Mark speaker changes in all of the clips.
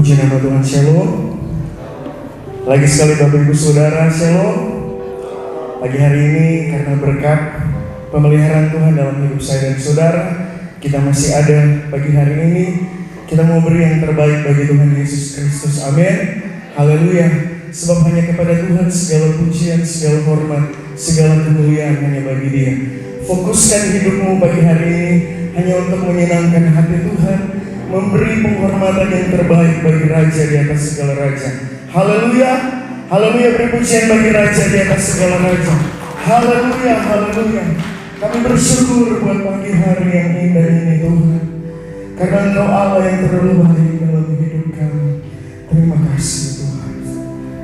Speaker 1: Puji nama Tuhan, Shalom. Lagi sekali Bapak Ibu Saudara, Shalom. Pagi hari ini karena berkat pemeliharaan Tuhan dalam hidup saya dan saudara, kita masih ada pagi hari ini. Kita mau beri yang terbaik bagi Tuhan Yesus Kristus. Amin. Haleluya. Sebab hanya kepada Tuhan segala pujian, segala hormat, segala kemuliaan hanya bagi Dia. Fokuskan hidupmu pagi hari ini hanya untuk menyenangkan hati Tuhan, memberi penghormatan yang terbaik bagi Raja di atas segala Raja. Haleluya. Haleluya, beri pujian bagi Raja di atas segala Raja. Haleluya, haleluya. Kami bersyukur buat pagi hari yang indah ini Tuhan, karena Engkau Allah yang terlalu baik dalam hidup kami. Terima kasih Tuhan.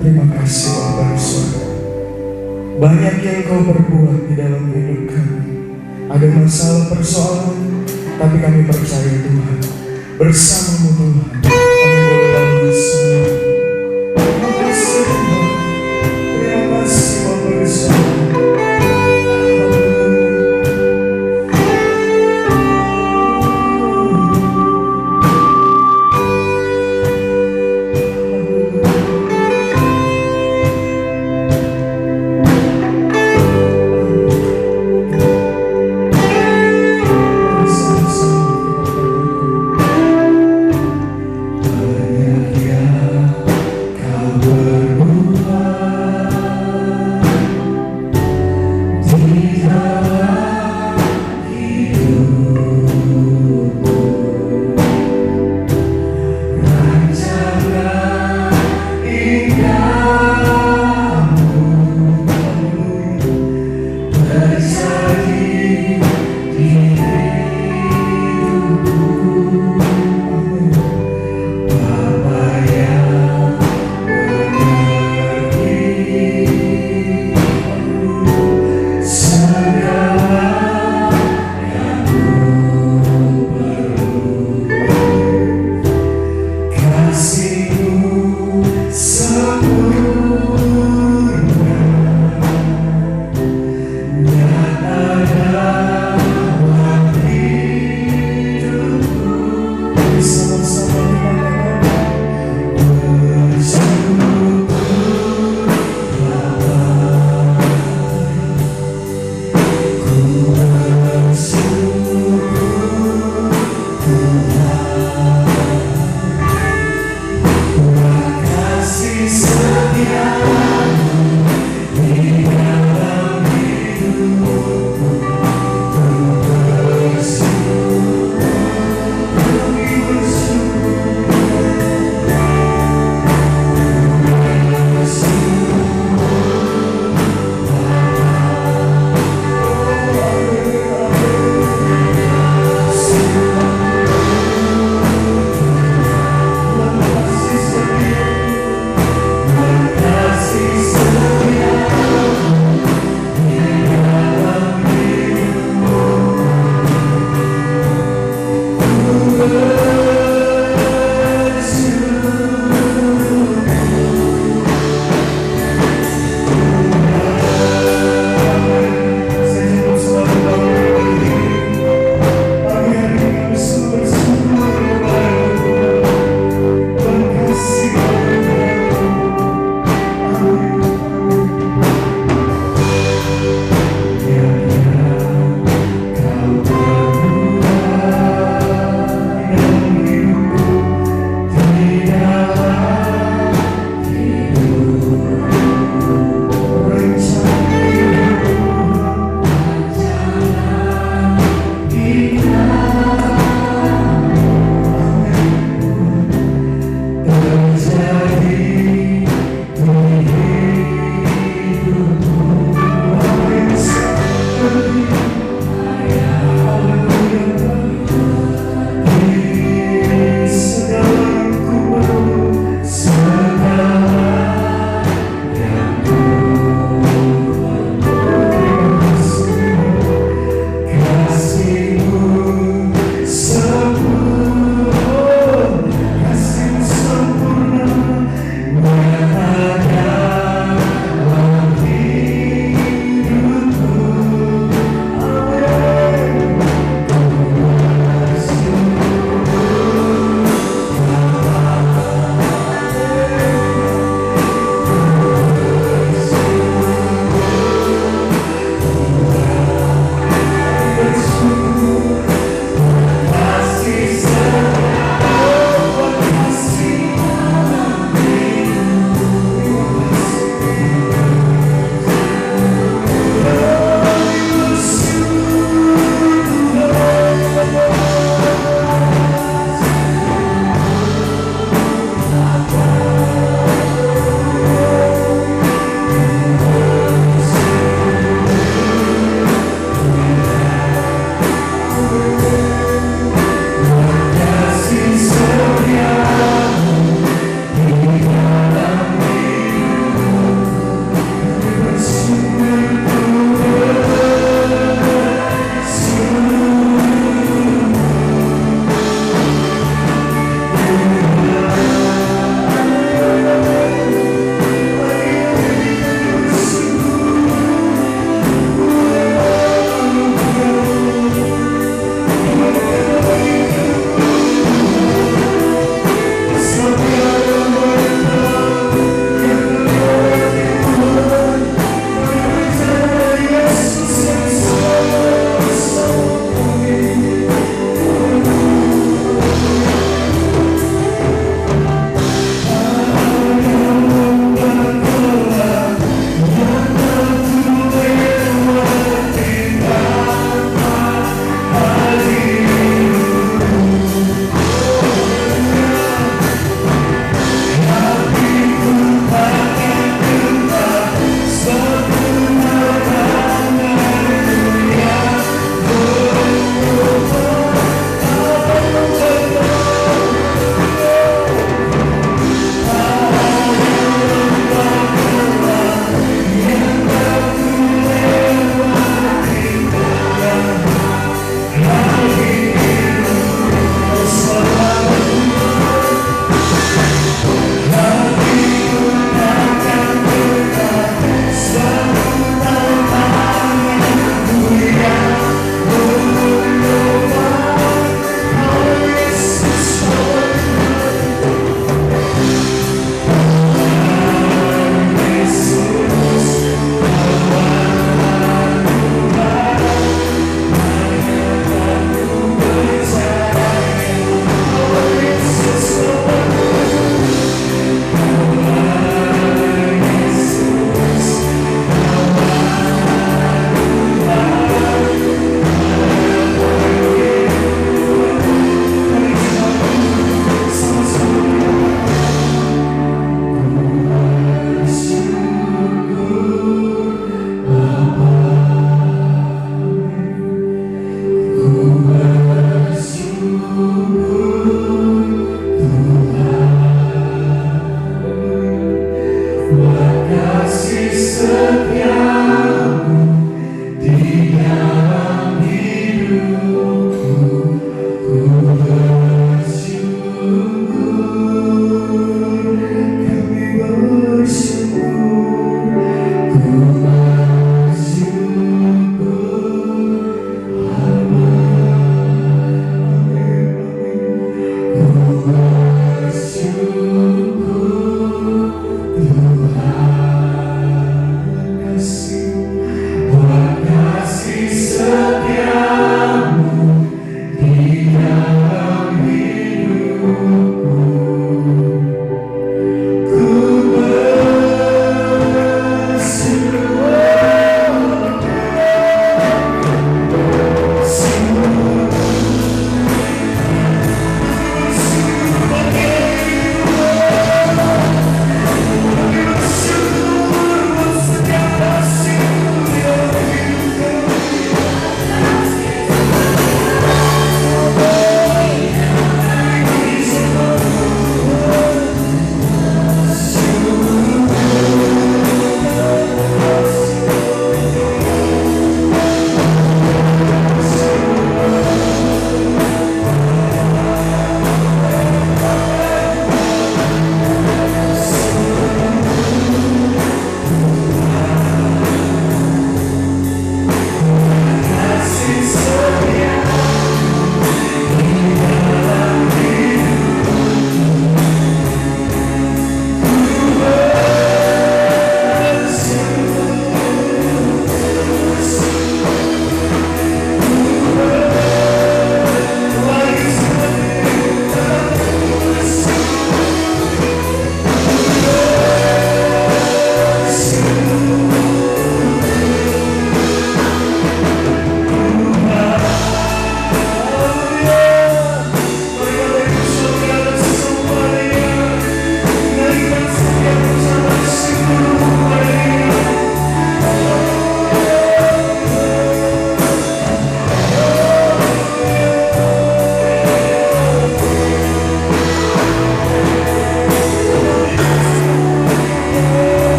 Speaker 1: Terima kasih Bapak Surga. Banyak yang Kau perbuat di dalam hidup kami. Ada masalah persoalan, tapi kami percaya Tuhan, bersamamu Tuhan, kami boleh lalui semua. Terima kasih Tuhan. Terima kasih Bapak Surga.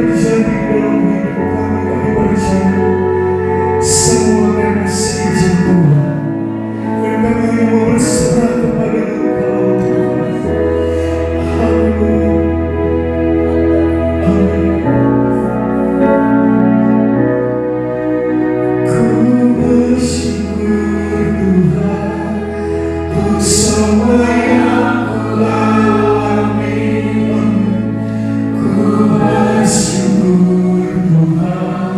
Speaker 1: terjadi dalam hidup kami percaya semua karena seizin Tuhan, dan kami hanya mau berserah kepada Engkau Tuhan. Haleluya. Ku bersyukur Tuhan untuk semua yang Ku lalui. Ku bersyukur Tuhan,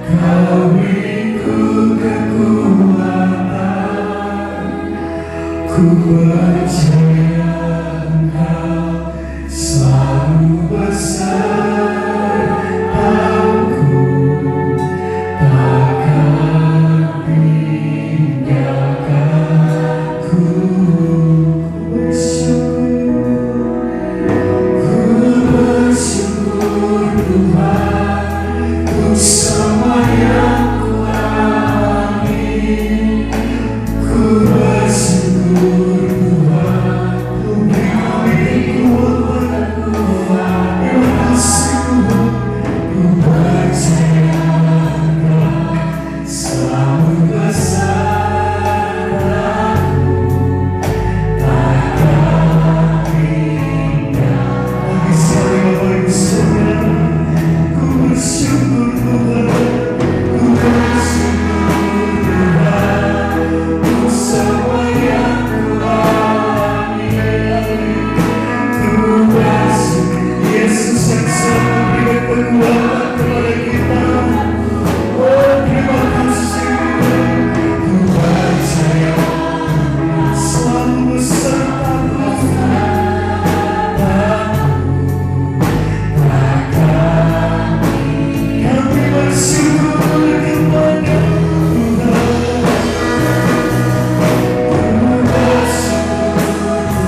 Speaker 1: Kau beriku kekuatan. Ku percaya Engkau selalu besertaku, takkan tinggalkanku. Ku bersyukur Tuhan untuk semua yang Ku alami. Ku bersyukur Tuhan untuk beriku kekuatan. Terima kasih Tuhan. Ku percaya Engkau selalu besertaku, takkan tinggalkanku. Bagi sekali Bapak Ibu Saudara, ku bersyukur Tuhan, ku bersyukur Tuhan untuk semua yang Ku alami. Ku bersyukur Yesus yang selalu memberikan kekuatan kepada kita. Oh, terima kasih. Ku percaya selalu besertaku, kami bersyukur kepada Tuhan.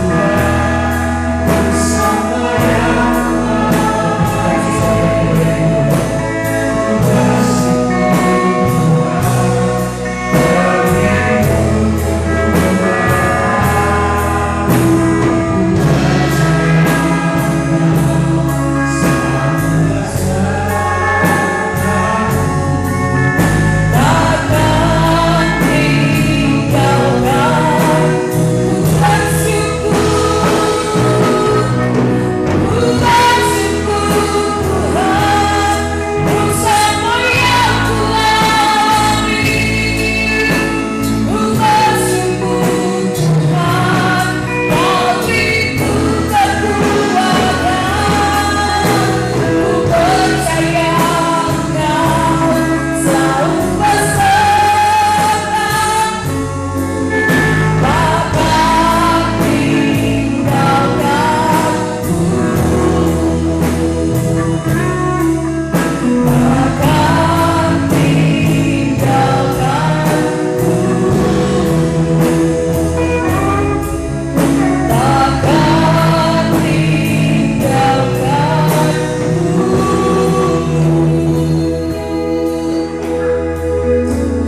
Speaker 1: Ku bersyukur Tuhan bersama yang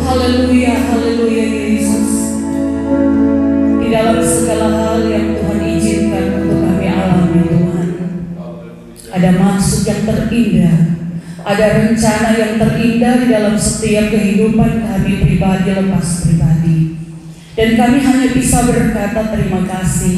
Speaker 1: haleluya, haleluya Yesus. Di dalam segala hal yang Tuhan izinkan untuk kami alami Tuhan, ada maksud yang terindah, ada rencana yang terindah di dalam setiap kehidupan kami pribadi lepas pribadi. Dan kami hanya bisa berkata terima kasih.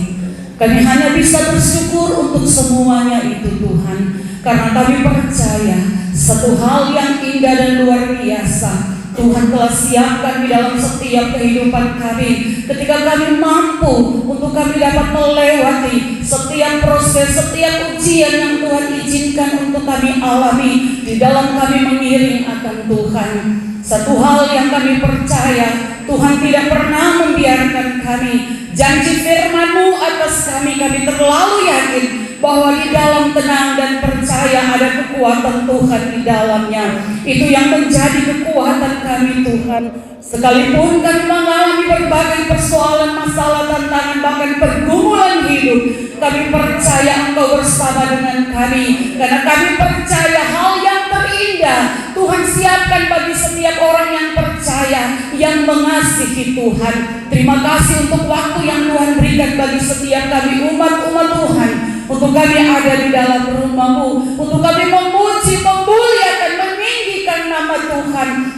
Speaker 1: Kami hanya bisa bersyukur untuk semuanya itu Tuhan, karena kami percaya satu hal yang indah dan luar biasa Tuhan telah siapkan di dalam setiap kehidupan kami, ketika kami mampu untuk kami dapat melewati setiap proses, setiap ujian yang Tuhan izinkan untuk kami alami di dalam kami mengiring akan Tuhan. Satu hal yang kami percaya, Tuhan tidak pernah membiarkan kami. Janji firman-Mu atas kami terlalu yakin bahwa di dalam tenang dan percaya ada kekuatan Tuhan di dalamnya. Itu yang menjadi kekuatan kami Tuhan. Sekalipun kami mengalami berbagai persoalan, masalah, tantangan, bahkan pergumulan hidup, kami percaya Engkau bersama dengan kami. Karena kami percaya hal yang terindah Tuhan siapkan bagi setiap orang yang percaya, yang mengasihi Tuhan. Terima kasih untuk waktu yang Tuhan berikan bagi setiap kami umat-umat Tuhan, untuk kami ada di dalam rumah-Mu, untuk kami memuji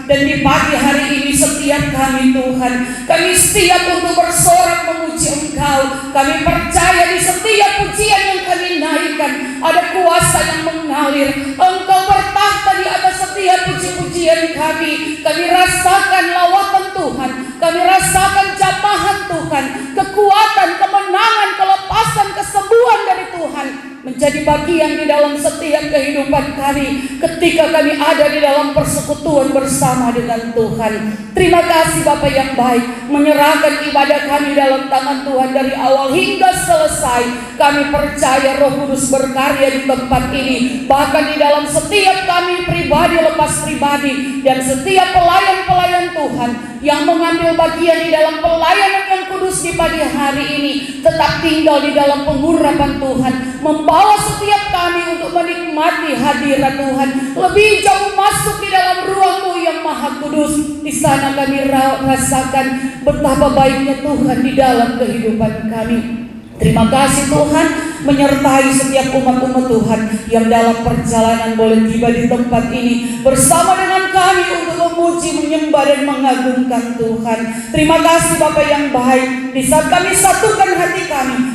Speaker 2: Dan di pagi hari ini setiap kami Tuhan, kami siap untuk bersorak memuji Engkau. Kami percaya di setiap pujian yang kami naikkan ada kuasa yang mengalir. Engkau bertahta di atas setiap puji-pujian kami. Kami rasakan lawatan Tuhan, kami rasakan jamahan Tuhan, kekuatan, kemenangan, kelepasan, kesembuhan dari Tuhan menjadi bagian di dalam setiap kehidupan kami ketika kami ada di dalam persekutuan bersama dengan Tuhan. Terima kasih Bapa yang baik, menyerahkan ibadah kami dalam tangan Tuhan dari awal hingga selesai. Kami percaya Roh Kudus berkarya di tempat ini, bahkan di dalam setiap kami pribadi lepas pribadi, dan setiap pelayan-pelayan Tuhan yang mengambil bagian di dalam pelayanan yang kudus di pagi hari ini tetap tinggal di dalam pengurapan Tuhan, membawa setiap kami untuk menikmati hadirat Tuhan, lebih jauh masuk di dalam ruang-Mu yang maha kudus. Di sana kami rasakan betapa baiknya Tuhan di dalam kehidupan kami. Terima kasih Tuhan, menyertai setiap umat-umat Tuhan yang dalam perjalanan boleh tiba di tempat ini bersama dengan kami untuk memuji, menyembah dan mengagungkan Tuhan. Terima kasih Bapa yang baik, di saat kami satukan hati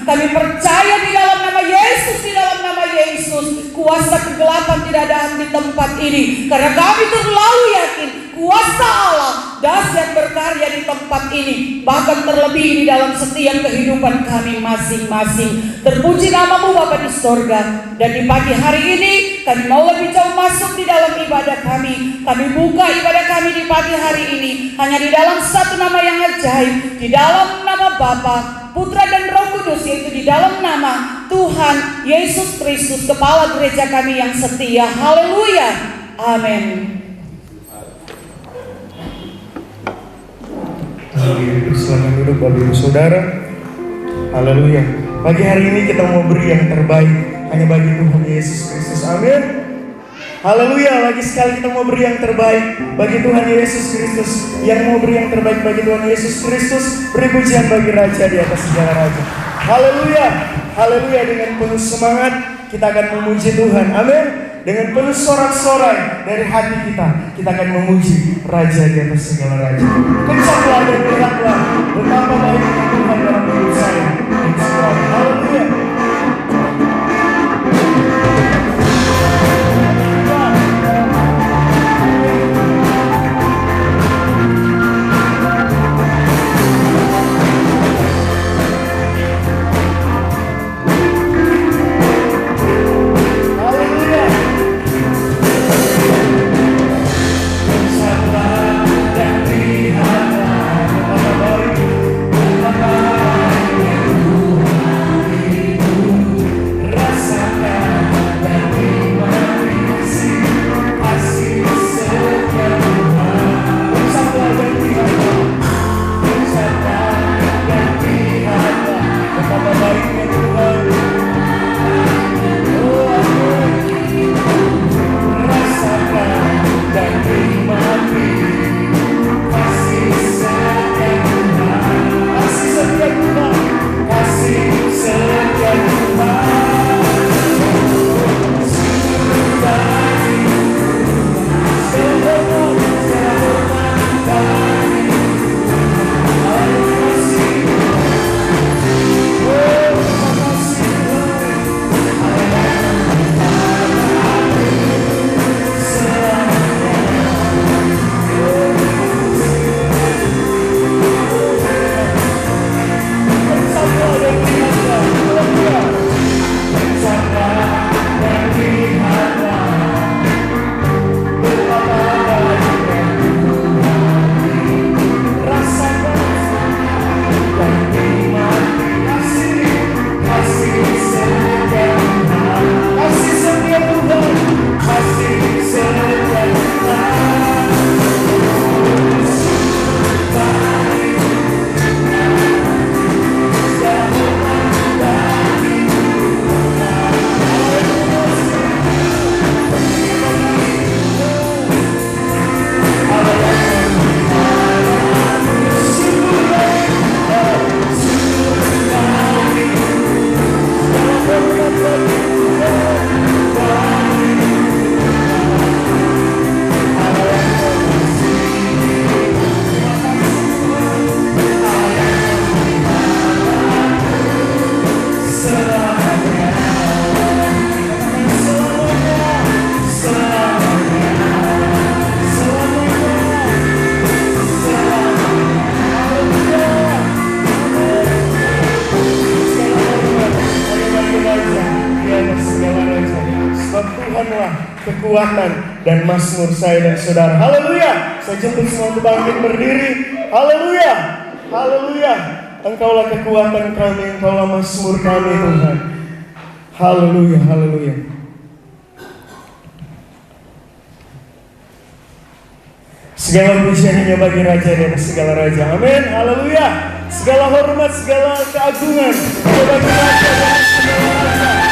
Speaker 2: kami percaya di dalam nama Yesus, di dalam nama Yesus kuasa kegelapan tidak ada di tempat ini, karena kami terlalu yakin kuasa Allah dahsyat berkarya di tempat ini, bahkan terlebih di dalam setiap kehidupan kami masing-masing. Terpuji nama-Mu Bapa di sorga. Dan di pagi hari ini kami mau lebih jauh masuk di dalam ibadah kami. Kami buka ibadah kami di pagi hari ini hanya di dalam satu nama yang ajaib, di dalam nama Bapa, Putra dan Roh Kudus, yaitu di dalam nama Tuhan Yesus Kristus, Kepala gereja kami yang setia. Haleluya, amin.
Speaker 1: Selamat duduk Bapak Ibu Saudara. Haleluya. Pagi hari ini kita mau beri yang terbaik hanya bagi Tuhan Yesus Kristus. Amin. Haleluya. Lagi sekali kita mau beri yang terbaik bagi Tuhan Yesus Kristus. Yang mau beri yang terbaik bagi Tuhan Yesus Kristus, beri pujian bagi Raja di atas segala raja. Haleluya. Haleluya. Dengan penuh semangat kita akan memuji Tuhan. Amin. Dengan penuh sorak-sorai dari hati kita akan memuji Raja di atas segala raja. Kencanglah dan teriaklah betapa baiknya Tuhan dalam hidup saya. Haleluya. sebab Tuhanlah kekuatan dan mazmur saya dan saudara. Haleluya. Saya jemput semua untuk bangkit berdiri. Haleluya. Haleluya. Engkaulah kekuatan kami, Engkaulah mazmur kami Tuhan. Haleluya, haleluya. Segala pujian hanya bagi Raja di atas segala Raja. Amin, haleluya. Segala hormat, segala keagungan hanya bagi Raja di atas segala Raja.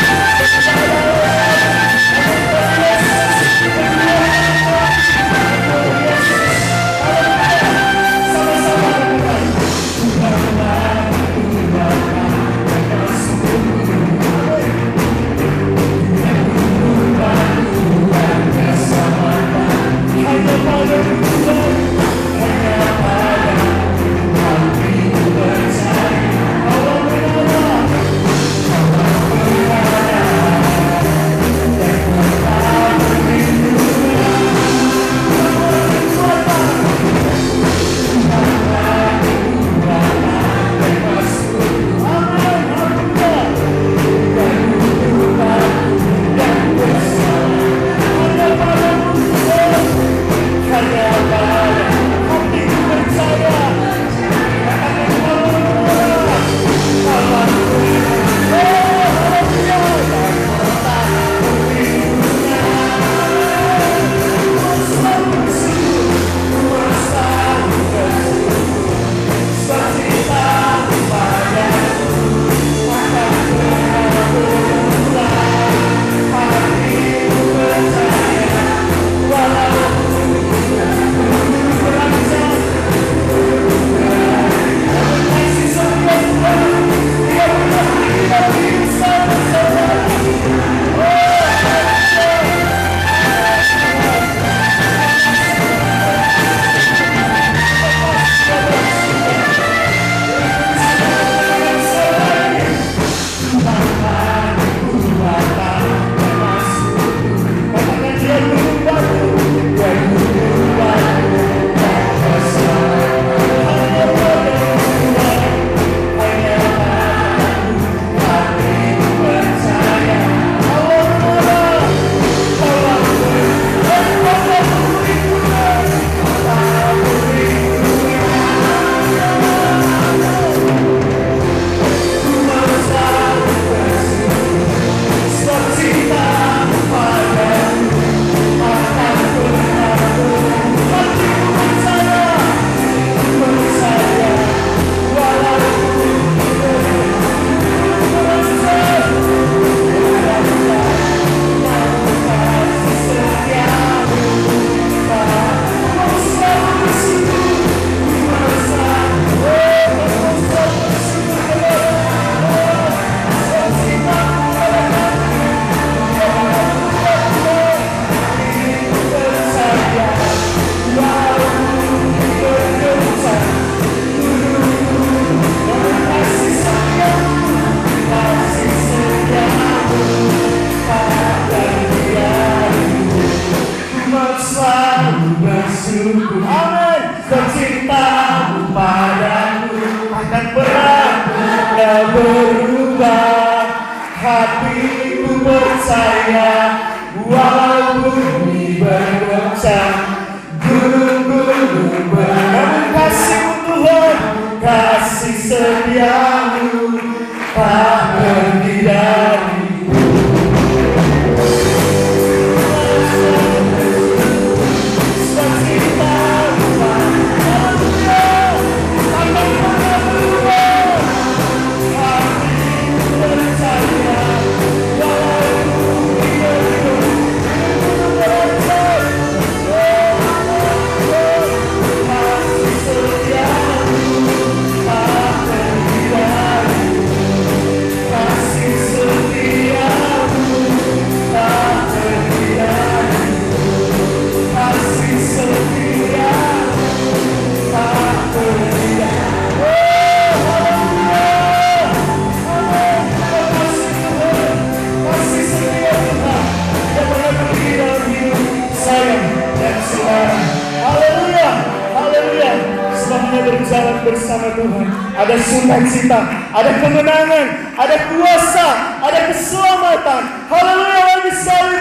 Speaker 1: Berjalan bersama Tuhan, ada sukacita, ada kemenangan, ada kuasa, ada keselamatan. Haleluya, lagi sekali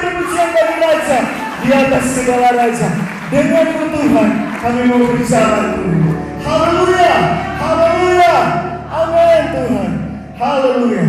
Speaker 1: di atas segala raja. Denganmu Tuhan kami mau berjalan. Haleluya, haleluya, amin Tuhan, haleluya.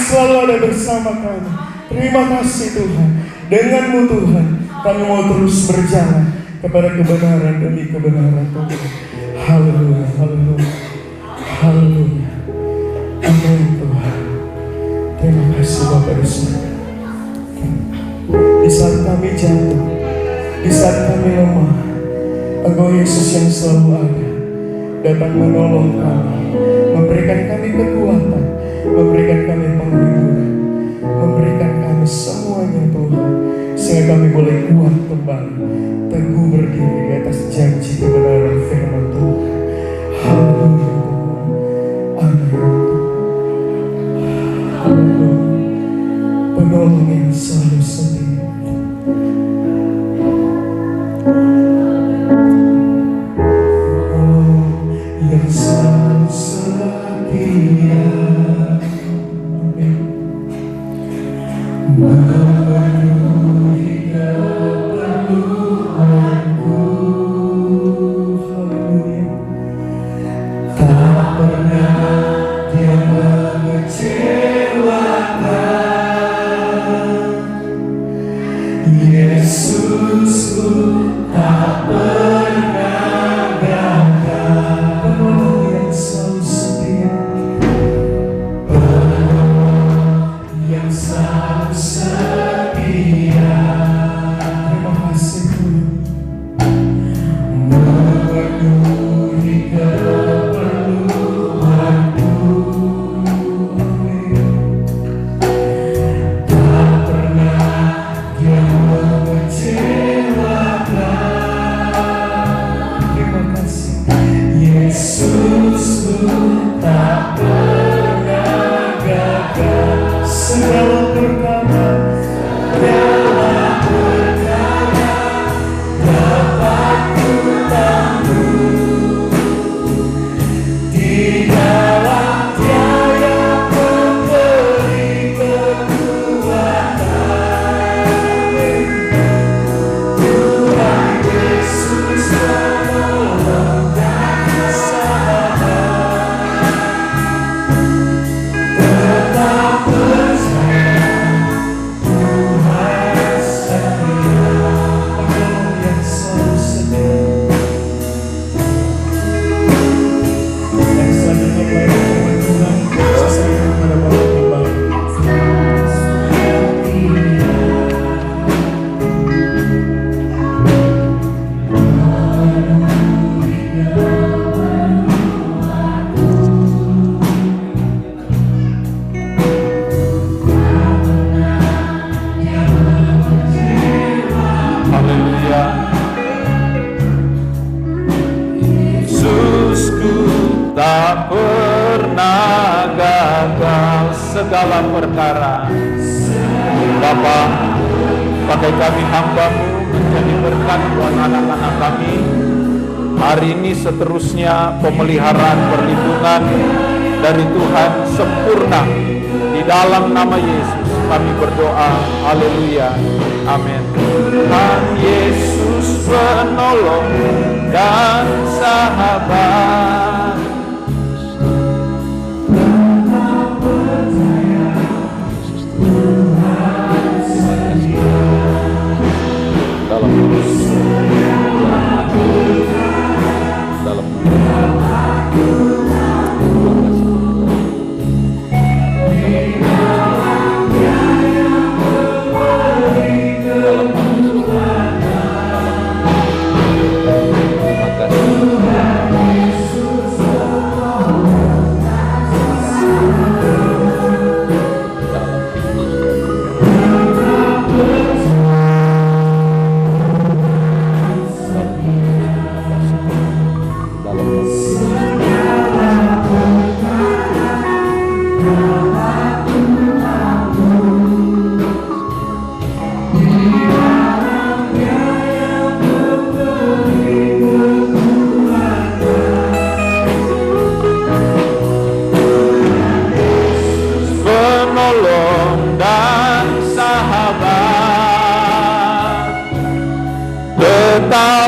Speaker 1: Selalu ada bersama kami. Terima kasih Tuhan. Denganmu Tuhan kami mau terus berjalan kepada kebenaran demi kebenaran Tuhan. Haleluya, haleluya, haleluya. Amin Tuhan. Terima kasih Bapak di surga. Di saat kami jatuh, di saat kami lemah, Engkau Yesus yang selalu ada, datang menolong kami, memberikan kami kekuatan, memberikan kami penghiburan, memberikan kami semuanya Tuhan, sehingga kami boleh kuat kembali, teguh berdiri di atas janji kebenaran firman Tuhan. Haleluya Tuhan, amin. Haleluya, penolong yang selalu setia. Yang selalu setia. Memenuhi keperluanku.
Speaker 3: Yesusku tak pernah gagal segala perkara. Bapa, pakai kami hamba-Mu menjadi berkat buat anak-anak kami. Hari ini seterusnya pemeliharaan perlindungan dari Tuhan sempurna. Di dalam nama Yesus kami berdoa. Haleluya. Amin. Tuhan Yesus penolong dan sahabat,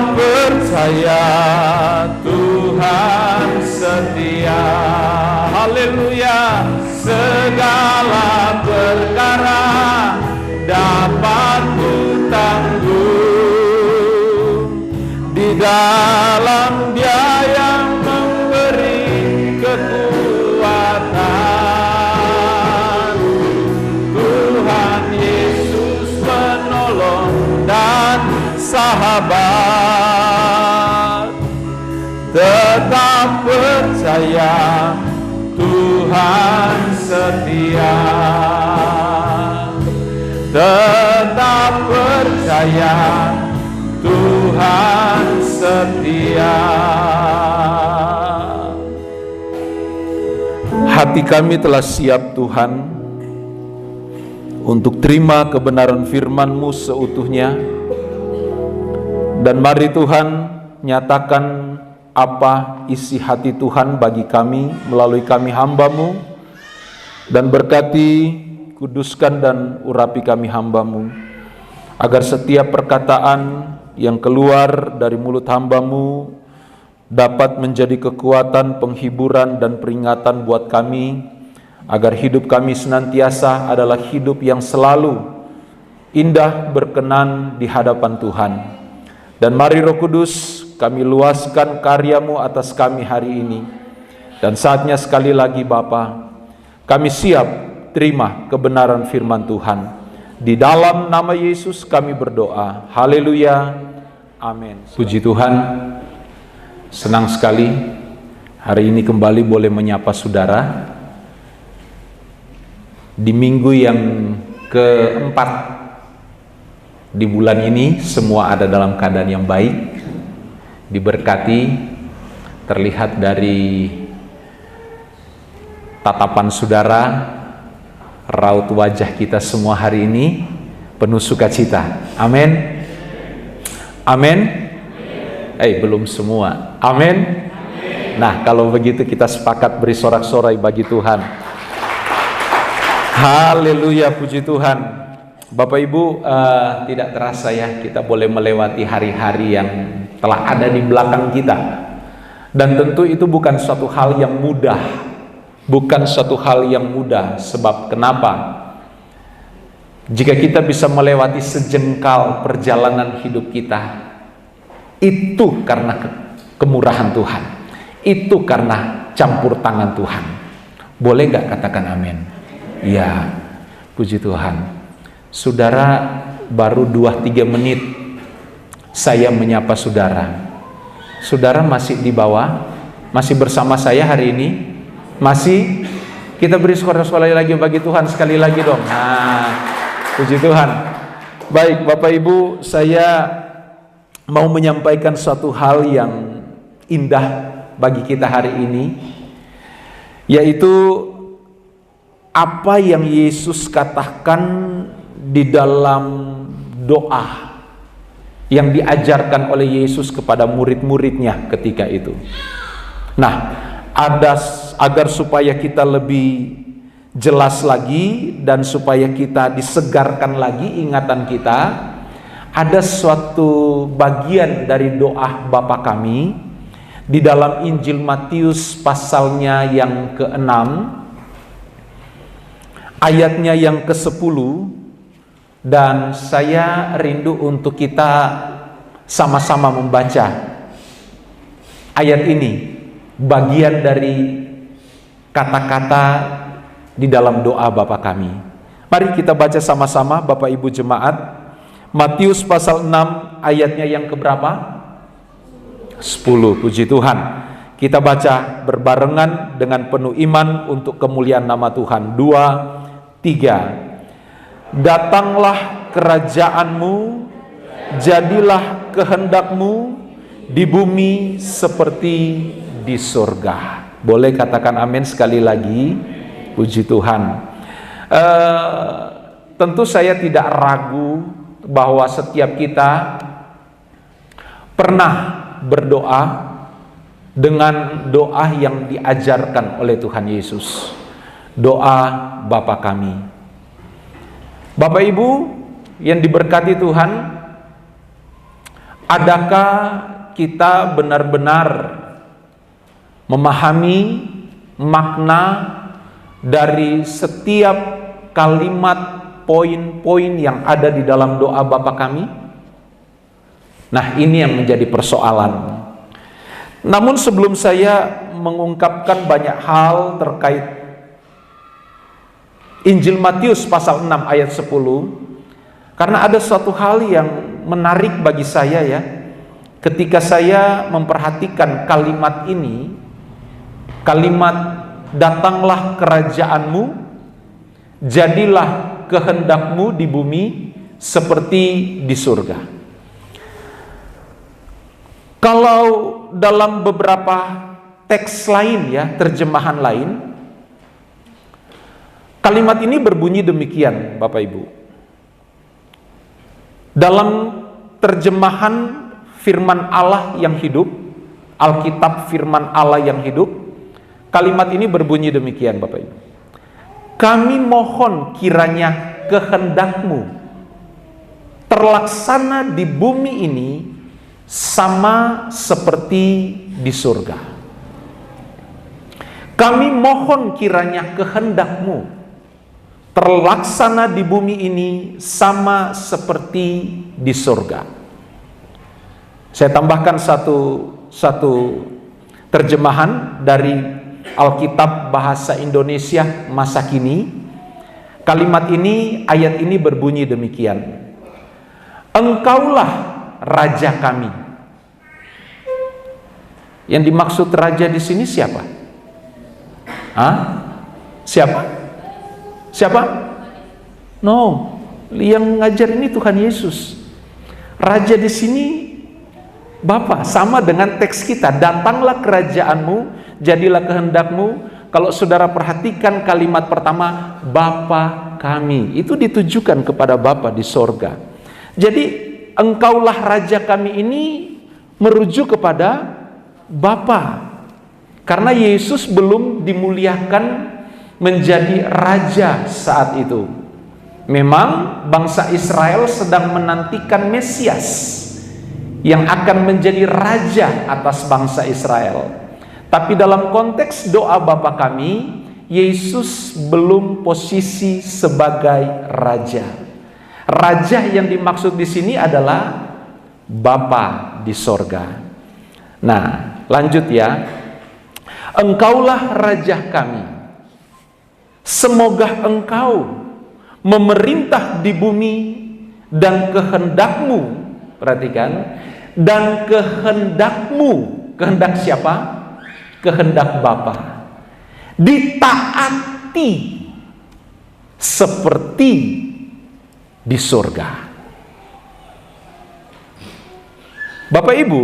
Speaker 3: percaya Tuhan setia. Haleluya. Segala perkara dapat ku tanggung di dalam Dia yang memberi kekuatan. Tuhan Yesus penolong dan sahabat, tetap percaya Tuhan setia. Tetap percaya Tuhan setia. Hati kami telah siap Tuhan untuk terima kebenaran firman-Mu seutuhnya. Dan mari Tuhan nyatakan apa isi hati Tuhan bagi kami melalui kami hamba-Mu, dan berkati, kuduskan dan urapi kami hamba-Mu, agar setiap perkataan yang keluar dari mulut hamba-Mu dapat menjadi kekuatan, penghiburan dan peringatan buat kami, agar hidup kami senantiasa adalah hidup yang selalu indah, berkenan di hadapan Tuhan. Dan mari Roh Kudus, kami luaskan karya-Mu atas kami hari ini. Dan saatnya sekali lagi Bapa, kami siap terima kebenaran firman Tuhan. Di dalam nama Yesus kami berdoa. Haleluya. Amin. Puji Tuhan. Senang sekali hari ini kembali boleh menyapa saudara. Di minggu yang keempat di bulan ini, semua ada dalam keadaan yang baik, diberkati. Terlihat dari tatapan saudara, raut wajah kita semua hari ini penuh sukacita. Amin. Amin. Belum semua. Amin. Nah, kalau begitu kita sepakat beri sorak-sorai bagi Tuhan. Haleluya, puji Tuhan. Bapak Ibu, tidak terasa ya, kita boleh melewati hari-hari yang telah ada di belakang kita. Dan tentu itu bukan suatu hal yang mudah. Bukan suatu hal yang mudah. Sebab kenapa? Jika kita bisa melewati sejengkal perjalanan hidup kita, itu karena kemurahan Tuhan. Itu karena campur tangan Tuhan. Boleh gak katakan amin? Ya, puji Tuhan. Saudara, baru 2-3 menit saya menyapa saudara. Saudara masih di bawah? Masih bersama saya hari ini? Masih? Kita beri sekali lagi bagi Tuhan, sekali lagi dong. Nah, puji Tuhan. Baik, Bapak Ibu, saya mau menyampaikan suatu hal yang indah bagi kita hari ini, yaitu apa yang Yesus katakan di dalam doa yang diajarkan oleh Yesus kepada murid-muridnya ketika itu. Nah, agar supaya kita lebih jelas lagi dan supaya kita disegarkan lagi ingatan kita, ada suatu bagian dari doa Bapa kami di dalam Injil Matius pasalnya yang ke-6, ayatnya yang ke-10, dan saya rindu untuk kita sama-sama membaca ayat ini, bagian dari kata-kata di dalam doa Bapa kami. Mari kita baca sama-sama Bapak Ibu jemaat. Matius pasal 6 ayatnya yang keberapa? 10. Puji Tuhan. Kita baca berbarengan dengan penuh iman untuk kemuliaan nama Tuhan. 2, 3. Datanglah kerajaanmu, jadilah kehendakmu di bumi seperti di surga. Boleh katakan amin sekali lagi. Puji Tuhan. Tentu saya tidak ragu bahwa setiap kita pernah berdoa dengan doa yang diajarkan oleh Tuhan Yesus. Doa Bapa kami. Bapak Ibu yang diberkati Tuhan, adakah kita benar-benar memahami makna dari setiap kalimat poin-poin yang ada di dalam doa Bapa kami? Nah, ini yang menjadi persoalan. Namun sebelum saya mengungkapkan banyak hal terkait Injil Matius pasal 6 ayat 10, karena ada suatu hal yang menarik bagi saya ya, ketika saya memperhatikan kalimat ini, kalimat datanglah kerajaanmu, jadilah kehendakmu di bumi seperti di surga. Kalau dalam beberapa teks lain ya, terjemahan lain, kalimat ini berbunyi demikian Bapak Ibu. Dalam terjemahan firman Allah yang hidup, Alkitab firman Allah yang hidup, kalimat ini berbunyi demikian Bapak Ibu. Kami mohon kiranya kehendakmu terlaksana di bumi ini sama seperti di surga. Kami mohon kiranya kehendakmu terlaksana di bumi ini sama seperti di surga. Saya tambahkan satu terjemahan dari Alkitab bahasa Indonesia masa kini. Kalimat ini, ayat ini berbunyi demikian. Engkaulah raja kami. Yang dimaksud raja di sini siapa? Siapa? Siapa? No, yang ngajar ini Tuhan Yesus. Raja di sini Bapa, sama dengan teks kita, datanglah kerajaanmu, jadilah kehendakmu. Kalau saudara perhatikan kalimat pertama, Bapa kami, itu ditujukan kepada Bapa di sorga. Jadi engkaulah raja kami ini merujuk kepada Bapa, karena Yesus belum dimuliakan menjadi raja saat itu. Memang bangsa Israel sedang menantikan Mesias yang akan menjadi raja atas bangsa Israel. Tapi dalam konteks doa Bapa kami, Yesus belum posisi sebagai raja. Raja yang dimaksud di sini adalah Bapa di sorga. Nah, lanjut ya. Engkaulah raja kami. Semoga engkau memerintah di bumi dan kehendakmu, perhatikan, dan kehendakmu, kehendak siapa? Kehendak Bapa, ditaati seperti di surga. Bapak Ibu,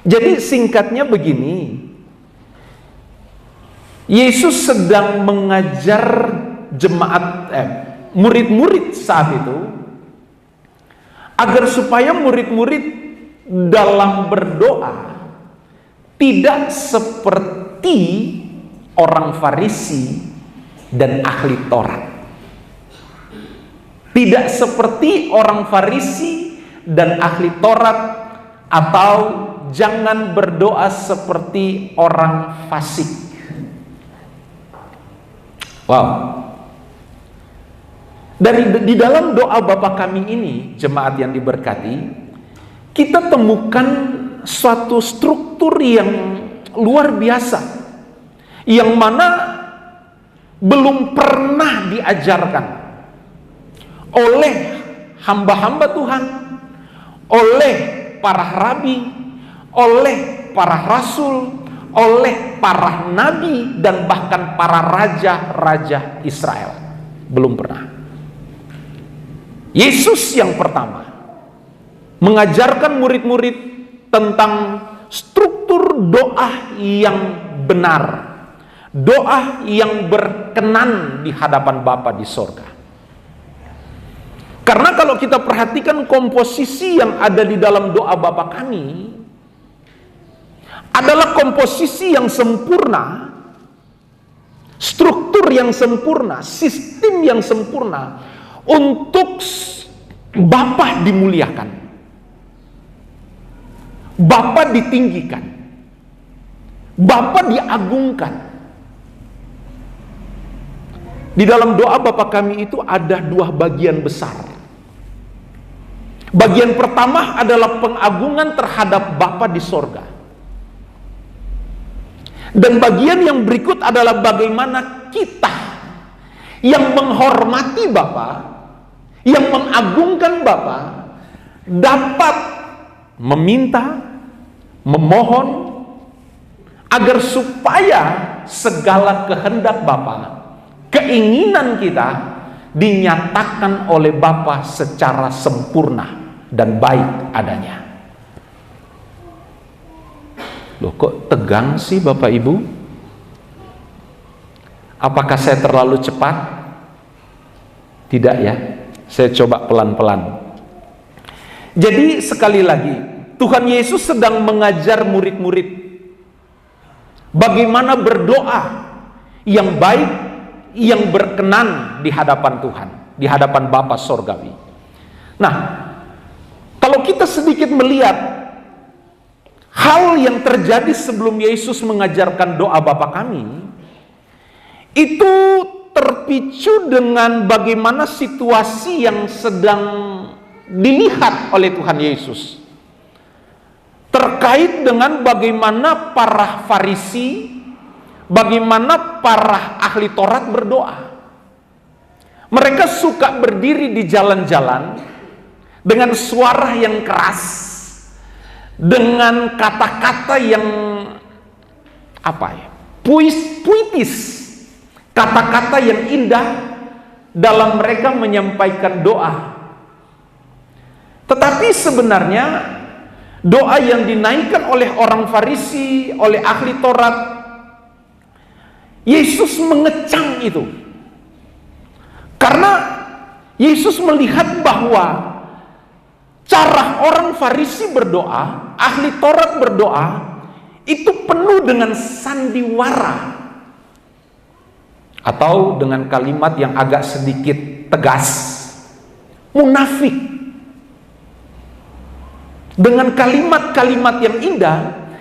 Speaker 3: Jadi singkatnya begini, Yesus sedang mengajar murid-murid saat itu agar supaya murid-murid dalam berdoa tidak seperti orang Farisi dan ahli Taurat. Tidak seperti orang Farisi dan ahli Taurat, atau jangan berdoa seperti orang fasik. Wow. Di dalam doa Bapa Kami ini, jemaat yang diberkati, kita temukan suatu struktur yang luar biasa, yang mana belum pernah diajarkan oleh hamba-hamba Tuhan, oleh para rabi, oleh para rasul, oleh para nabi, dan bahkan para raja-raja Israel. Belum pernah. Yesus yang pertama mengajarkan murid-murid tentang struktur doa yang benar, doa yang berkenan di hadapan Bapa di sorga. Karena kalau kita perhatikan komposisi yang ada di dalam doa Bapa Kami adalah komposisi yang sempurna, struktur yang sempurna, sistem yang sempurna untuk Bapa dimuliakan, Bapa ditinggikan, Bapa diagungkan. Di dalam doa Bapa Kami itu ada dua bagian besar. Bagian pertama adalah pengagungan terhadap Bapa di sorga. Dan bagian yang berikut adalah bagaimana kita yang menghormati Bapa, yang mengagungkan Bapa, dapat meminta, memohon agar supaya segala kehendak Bapa, keinginan kita dinyatakan oleh Bapa secara sempurna dan baik adanya. Loh, kok tegang sih Bapak Ibu? Apakah saya terlalu cepat? Tidak ya, saya coba pelan-pelan. Jadi sekali lagi, Tuhan Yesus sedang mengajar murid-murid bagaimana berdoa yang baik, yang berkenan di hadapan Tuhan, di hadapan Bapa Sorgawi. Nah, kalau kita sedikit melihat hal yang terjadi sebelum Yesus mengajarkan doa Bapa Kami, itu terpicu dengan bagaimana situasi yang sedang dilihat oleh Tuhan Yesus terkait dengan bagaimana para Farisi, bagaimana para ahli Taurat berdoa. Mereka suka berdiri di jalan-jalan dengan suara yang keras, dengan kata-kata yang puitis, kata-kata yang indah dalam mereka menyampaikan doa. Tetapi sebenarnya doa yang dinaikkan oleh orang Farisi, oleh ahli Taurat, Yesus mengecam itu. Karena Yesus melihat bahwa cara orang Farisi berdoa, ahli Taurat berdoa, itu penuh dengan sandiwara, atau dengan kalimat yang agak sedikit tegas, munafik. Dengan kalimat-kalimat yang indah,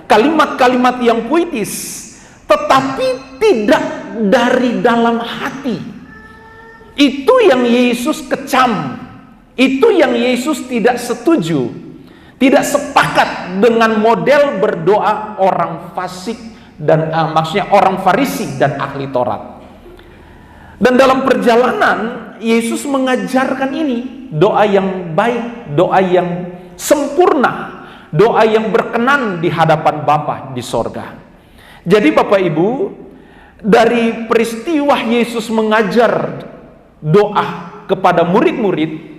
Speaker 3: kalimat-kalimat yang puitis, tetapi tidak dari dalam hati. Itu yang Yesus kecam. Itu yang Yesus tidak setuju, tidak sepakat dengan model berdoa orang fasik dan maksudnya orang Farisi dan ahli Taurat. Dan dalam perjalanan Yesus mengajarkan ini, doa yang baik, doa yang sempurna, doa yang berkenan di hadapan Bapa di sorga. Jadi Bapak Ibu, dari peristiwa Yesus mengajar doa kepada murid-murid,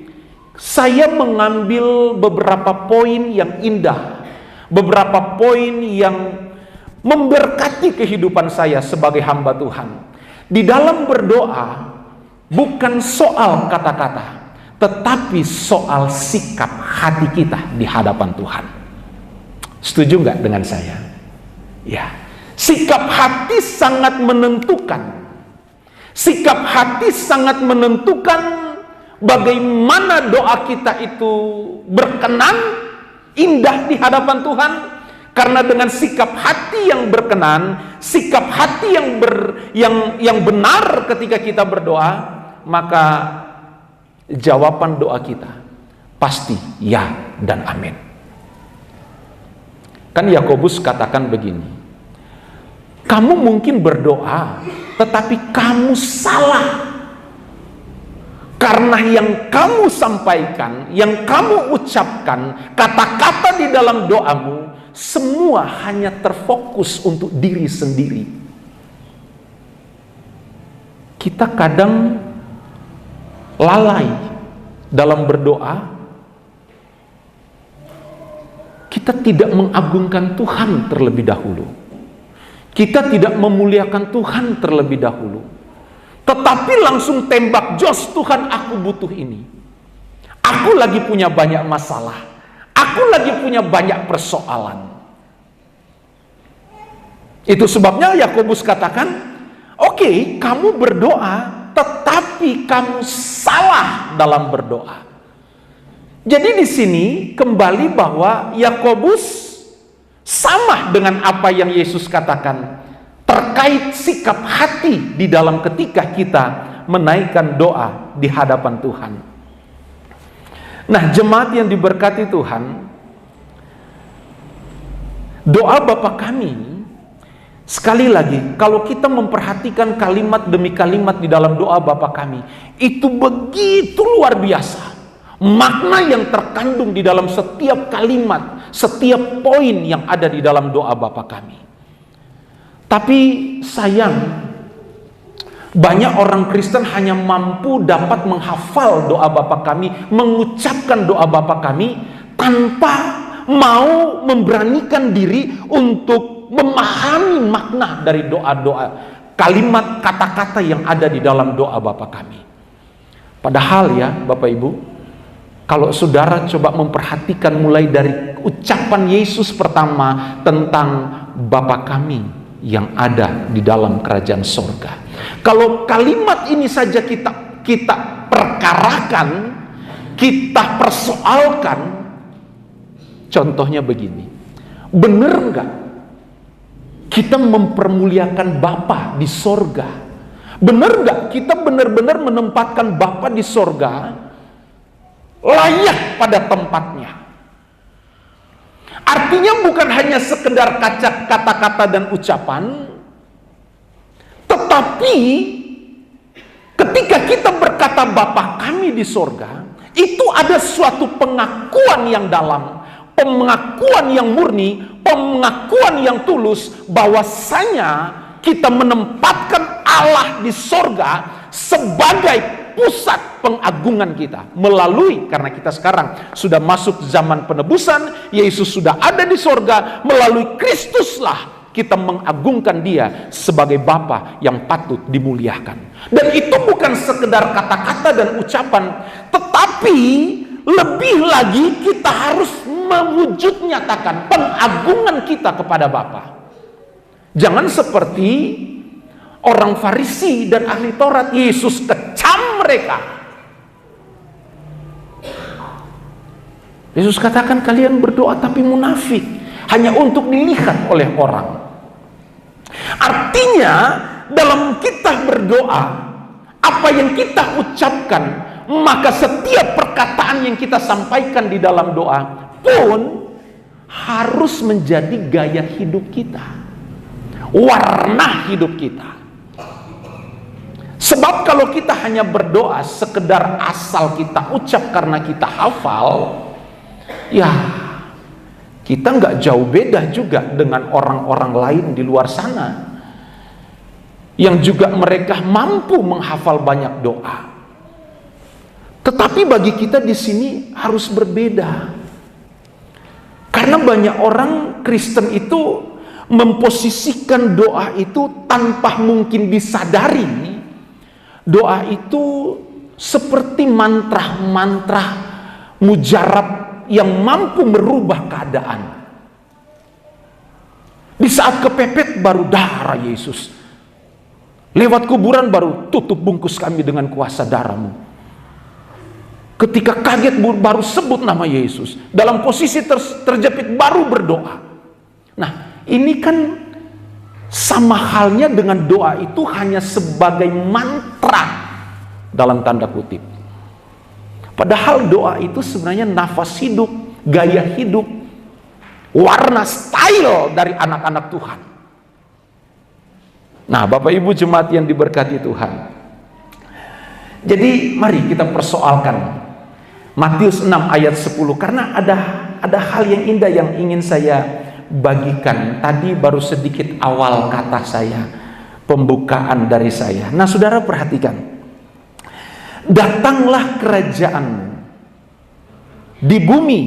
Speaker 3: saya mengambil beberapa poin yang indah, beberapa poin yang memberkati kehidupan saya sebagai hamba Tuhan. Di dalam berdoa bukan soal kata-kata, tetapi soal sikap hati kita di hadapan Tuhan. Setuju nggak dengan saya? Ya, sikap hati sangat menentukan. Sikap hati sangat menentukan bagaimana doa kita itu berkenan, indah di hadapan Tuhan. Karena dengan sikap hati yang berkenan, sikap hati yang benar ketika kita berdoa, maka jawaban doa kita pasti ya dan amin. Kan Yakobus katakan begini, kamu mungkin berdoa tetapi kamu salah, karena yang kamu sampaikan, yang kamu ucapkan, kata-kata di dalam doamu semua hanya terfokus untuk diri sendiri. Kita kadang lalai dalam berdoa. Kita tidak mengagungkan Tuhan terlebih dahulu. Kita tidak memuliakan Tuhan terlebih dahulu. Tetapi langsung tembak jos, Tuhan aku butuh ini. Aku lagi punya banyak masalah. Aku lagi punya banyak persoalan. Itu sebabnya Yakobus katakan, oke, kamu berdoa, tetapi kamu salah dalam berdoa. Jadi di sini kembali bahwa Yakobus sama dengan apa yang Yesus katakan terkait sikap hati di dalam ketika kita menaikkan doa di hadapan Tuhan. Nah, jemaat yang diberkati Tuhan, doa Bapa kami, sekali lagi, kalau kita memperhatikan kalimat demi kalimat di dalam doa Bapa kami, itu begitu luar biasa. Makna yang terkandung di dalam setiap kalimat, setiap poin yang ada di dalam doa Bapa kami. Tapi sayang, banyak orang Kristen hanya mampu dapat menghafal doa Bapa kami, mengucapkan doa Bapa kami, tanpa mau memberanikan diri untuk memahami makna dari doa-doa, kalimat kata-kata yang ada di dalam doa Bapa kami. Padahal ya Bapak Ibu, kalau saudara coba memperhatikan mulai dari ucapan Yesus pertama tentang Bapa kami yang ada di dalam kerajaan sorga. Kalau kalimat ini saja kita perkarakan, kita persoalkan, contohnya begini, benar nggak kita mempermuliakan Bapa di sorga? Benar nggak kita benar-benar menempatkan Bapa di sorga layak pada tempatnya? Artinya bukan hanya sekedar kata-kata dan ucapan, tetapi ketika kita berkata Bapa kami di sorga, itu ada suatu pengakuan yang dalam, pengakuan yang murni, pengakuan yang tulus, bahwasanya kita menempatkan Allah di sorga sebagai pusat pengagungan kita. Melalui, karena kita sekarang sudah masuk zaman penebusan, Yesus sudah ada di sorga, melalui Kristuslah kita mengagungkan Dia sebagai Bapa yang patut dimuliakan. Dan itu bukan sekedar kata-kata dan ucapan, tetapi lebih lagi kita harus mewujud nyatakan pengagungan kita kepada Bapa. Jangan seperti orang Farisi dan ahli Taurat, Yesus kecam mereka. Yesus katakan kalian berdoa tapi munafik, hanya untuk dilihat oleh orang. Artinya dalam kita berdoa, apa yang kita ucapkan, maka setiap perkataan yang kita sampaikan di dalam doa pun harus menjadi gaya hidup kita, warna hidup kita. Sebab kalau kita hanya berdoa sekedar asal kita ucap karena kita hafal, ya kita nggak jauh beda juga dengan orang-orang lain di luar sana yang juga mereka mampu menghafal banyak doa. Tetapi bagi kita di sini harus berbeda. Karena banyak orang Kristen itu memposisikan doa itu tanpa mungkin disadari. Doa itu seperti mantra-mantra mujarab yang mampu merubah keadaan. Di saat kepepet baru darah Yesus. Lewat kuburan baru tutup bungkus kami dengan kuasa darah-Mu. Ketika kaget baru sebut nama Yesus. Dalam posisi terjepit baru berdoa. Nah, ini kan sama halnya dengan doa itu hanya sebagai mantra dalam tanda kutip. Padahal doa itu sebenarnya nafas hidup, gaya hidup, warna style dari anak-anak Tuhan. Nah, Bapak Ibu jemaat yang diberkati Tuhan. Jadi mari kita persoalkan Matius 6 ayat 10, karena ada hal yang indah yang ingin saya bagikan. Tadi baru sedikit awal kata saya, pembukaan dari saya. Nah, saudara perhatikan. Datanglah kerajaanmu di bumi,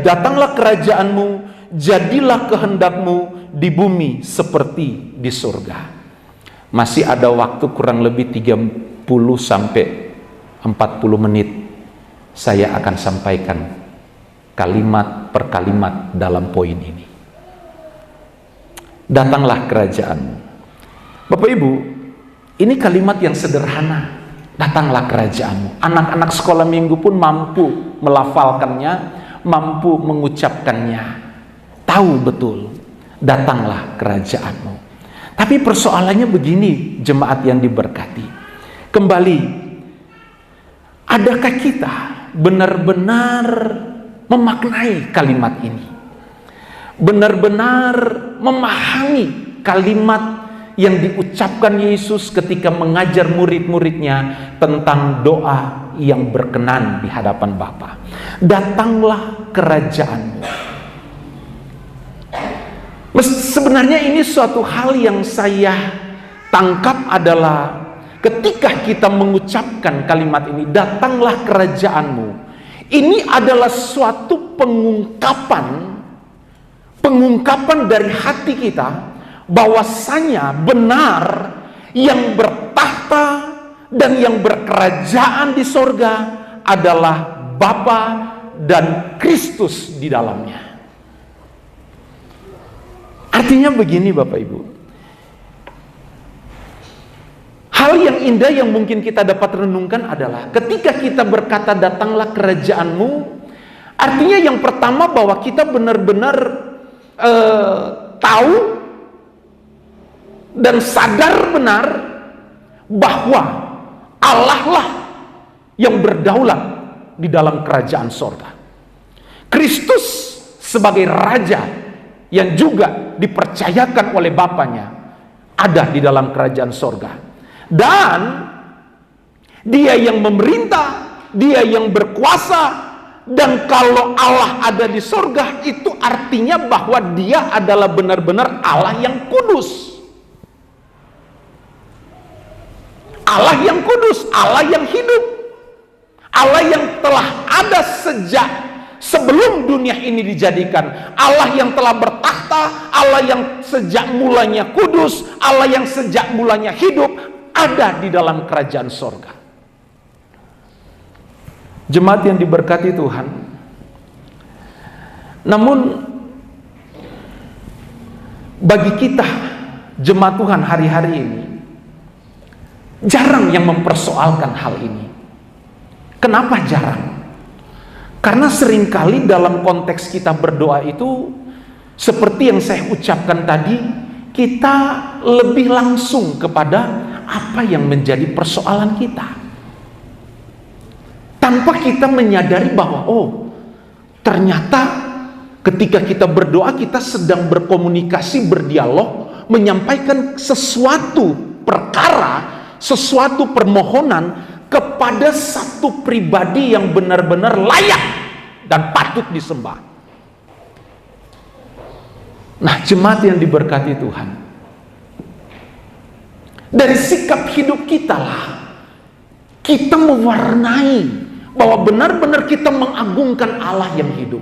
Speaker 3: datanglah kerajaanmu, jadilah kehendakmu di bumi seperti di surga. Masih ada waktu kurang lebih 30 sampai 40 menit. Saya akan sampaikan kalimat per kalimat dalam poin ini. Datanglah kerajaanmu. Bapak Ibu, ini kalimat yang sederhana. Datanglah kerajaanmu. Anak-anak sekolah minggu pun mampu melafalkannya, mampu mengucapkannya. Tahu betul, datanglah kerajaanmu. Tapi persoalannya begini, jemaat yang diberkati. Kembali, adakah kita benar-benar memaknai kalimat ini? Benar-benar memahami kalimat yang diucapkan Yesus ketika mengajar murid-muridnya tentang doa yang berkenan di hadapan Bapa. Datanglah kerajaanmu. Sebenarnya ini suatu hal yang saya tangkap adalah ketika kita mengucapkan kalimat ini, datanglah kerajaanmu. Ini adalah suatu pengungkapan dari hati kita bahwasanya benar yang bertahta dan yang berkerajaan di sorga adalah Bapa dan Kristus di dalamnya. Artinya begini Bapak Ibu, hal yang indah yang mungkin kita dapat renungkan adalah ketika kita berkata datanglah kerajaanmu, artinya yang pertama bahwa kita benar-benar tahu dan sadar benar bahwa Allah lah yang berdaulat di dalam kerajaan sorga. Kristus sebagai raja yang juga dipercayakan oleh Bapanya ada di dalam kerajaan sorga. Dan dia yang memerintah, dia yang berkuasa. Dan kalau Allah ada di sorga, itu artinya bahwa dia adalah benar-benar Allah yang kudus. Allah yang kudus, Allah yang hidup, Allah yang telah ada sejak sebelum dunia ini dijadikan, Allah yang telah bertakhta, Allah yang sejak mulanya kudus, Allah yang sejak mulanya hidup, ada di dalam kerajaan sorga. Jemaat yang diberkati Tuhan, namun bagi kita jemaat Tuhan hari-hari ini jarang yang mempersoalkan hal ini. Kenapa jarang? Karena seringkali dalam konteks kita berdoa itu seperti yang saya ucapkan tadi, kita lebih langsung kepada apa yang menjadi persoalan kita. Tanpa kita menyadari bahwa ternyata ketika kita berdoa kita sedang berkomunikasi, berdialog, menyampaikan sesuatu perkara, sesuatu permohonan kepada satu pribadi yang benar-benar layak dan patut disembah. Nah, jemaat yang diberkati Tuhan, dari sikap hidup kita lah kita mewarnai bahwa benar-benar kita mengagungkan Allah yang hidup,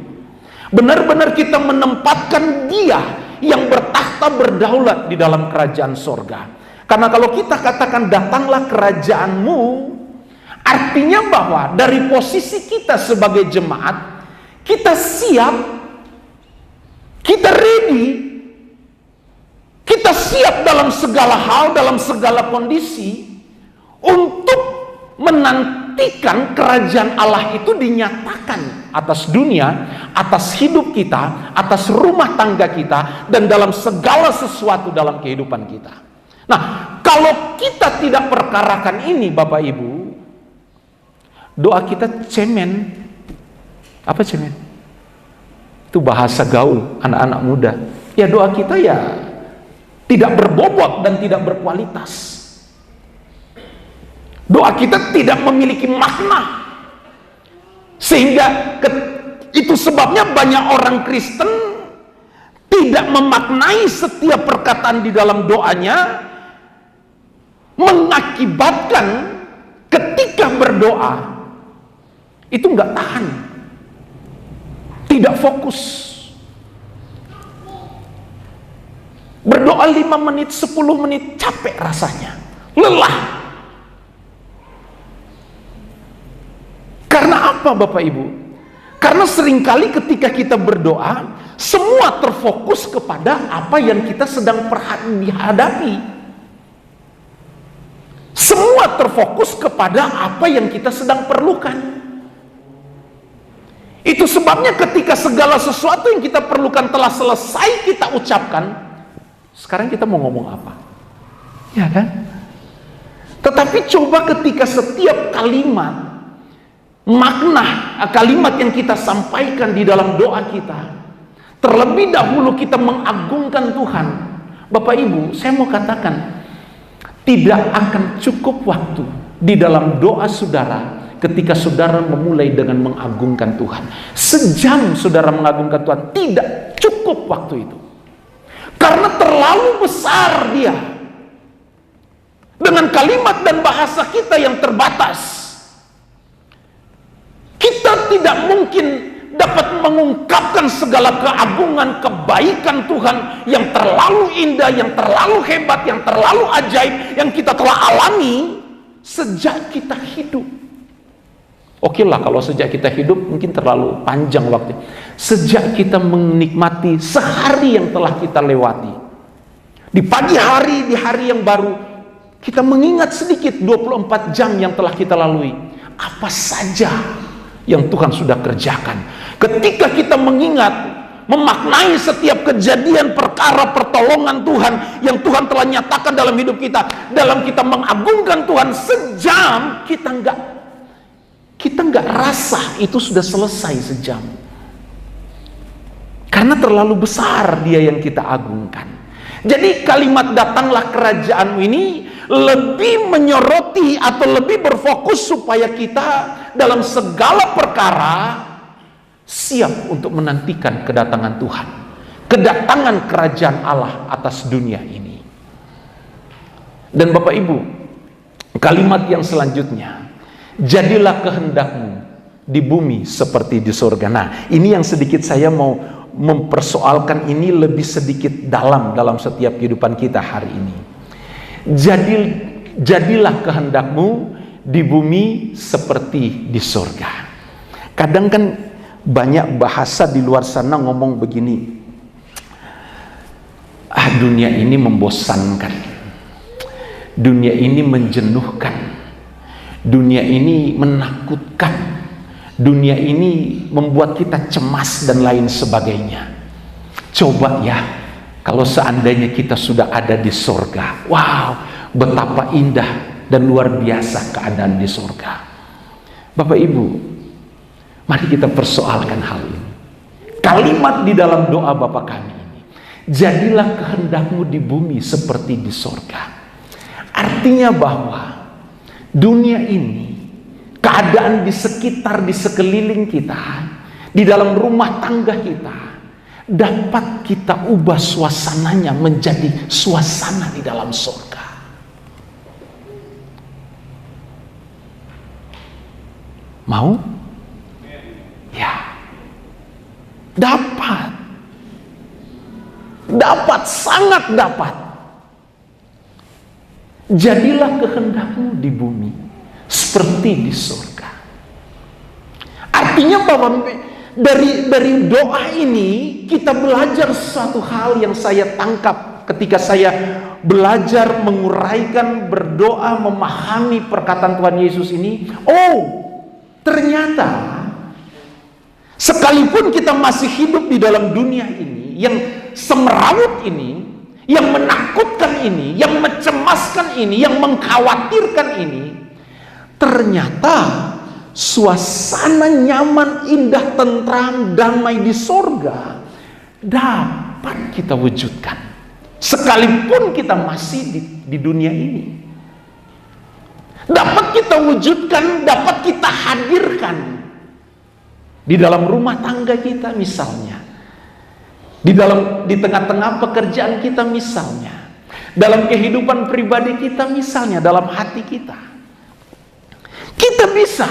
Speaker 3: Benar-benar kita menempatkan Dia yang bertakhta berdaulat di dalam kerajaan sorga. Karena kalau kita katakan datanglah kerajaanmu, artinya bahwa dari posisi kita sebagai jemaat, kita siap, kita ready, kita siap dalam segala hal, dalam segala kondisi untuk menantikan kerajaan Allah itu dinyatakan atas dunia, atas hidup kita, atas rumah tangga kita, dan dalam segala sesuatu dalam kehidupan kita. Nah, kalau kita tidak perkarakan ini Bapak Ibu, doa kita cemen. Apa cemen? Itu bahasa gaul anak-anak muda. Ya, doa kita ya tidak berbobot dan tidak berkualitas. Doa kita tidak memiliki makna. Sehingga itu sebabnya banyak orang Kristen tidak memaknai setiap perkataan di dalam doanya, mengakibatkan ketika berdoa itu nggak tahan, tidak fokus. Berdoa 5 menit, 10 menit capek rasanya, lelah. Karena apa Bapak Ibu? Karena seringkali ketika kita berdoa, semua terfokus kepada apa yang kita sedang hadapi. Semua terfokus kepada apa yang kita sedang perlukan. Itu sebabnya ketika segala sesuatu yang kita perlukan telah selesai kita ucapkan, sekarang kita mau ngomong apa? Ya kan? Tetapi coba ketika setiap kalimat, makna kalimat yang kita sampaikan di dalam doa kita, terlebih dahulu kita mengagungkan Tuhan. Bapak Ibu, saya mau katakan, tidak akan cukup waktu di dalam doa saudara ketika saudara memulai dengan mengagungkan Tuhan. Sejam saudara mengagungkan Tuhan, tidak cukup waktu itu. Karena terlalu besar dia. Dengan kalimat dan bahasa kita yang terbatas, kita tidak mungkin dapat mengungkapkan segala keagungan, kebaikan Tuhan yang terlalu indah, yang terlalu hebat, yang terlalu ajaib, yang kita telah alami sejak kita hidup. Oke lah, kalau sejak kita hidup mungkin terlalu panjang waktu. Sejak kita menikmati sehari yang telah kita lewati, di pagi hari, di hari yang baru, kita mengingat sedikit 24 jam yang telah kita lalui. Apa saja yang Tuhan sudah kerjakan. Ketika kita mengingat, memaknai setiap kejadian, perkara, pertolongan Tuhan yang Tuhan telah nyatakan dalam hidup kita, dalam kita mengagungkan Tuhan, sejam kita nggak rasa itu sudah selesai sejam. Karena terlalu besar dia yang kita agungkan. Jadi kalimat datanglah kerajaanmu ini lebih menyoroti atau lebih berfokus supaya kita dalam segala perkara siap untuk menantikan kedatangan Tuhan, kedatangan kerajaan Allah atas dunia ini. Dan Bapak Ibu, kalimat yang selanjutnya, jadilah kehendakmu di bumi seperti di surga. Nah, ini yang sedikit saya mau mempersoalkan ini lebih sedikit dalam setiap kehidupan kita hari ini. Jadilah kehendakmu di bumi seperti di surga. Kadang kan banyak bahasa di luar sana ngomong begini, dunia ini membosankan, dunia ini menjenuhkan, dunia ini menakutkan, dunia ini membuat kita cemas dan lain sebagainya. Coba ya, kalau seandainya kita sudah ada di surga, wow, betapa indah dan luar biasa keadaan di surga. Bapak Ibu, mari kita persoalkan hal ini. Kalimat di dalam doa Bapa kami ini, jadilah kehendakmu di bumi seperti di surga. Artinya bahwa dunia ini, keadaan di sekitar, di sekeliling kita, di dalam rumah tangga kita, dapat kita ubah suasananya menjadi suasana di dalam surga. Mau? Ya. Dapat. Dapat, sangat dapat. Jadilah kehendakmu di bumi seperti di surga. Artinya bahwa dari doa ini kita belajar suatu hal yang saya tangkap ketika saya belajar menguraikan, berdoa, memahami perkataan Tuhan Yesus ini. Oh, ternyata sekalipun kita masih hidup di dalam dunia ini yang semerawut ini, yang menakutkan ini, yang mencemaskan ini, yang mengkhawatirkan ini, ternyata suasana nyaman, indah, tentram, damai di sorga dapat kita wujudkan sekalipun kita masih di dunia ini. Dapat kita wujudkan, dapat kita hadirkan di dalam rumah tangga kita misalnya, di tengah-tengah pekerjaan kita misalnya, dalam kehidupan pribadi kita misalnya, dalam hati kita. Kita bisa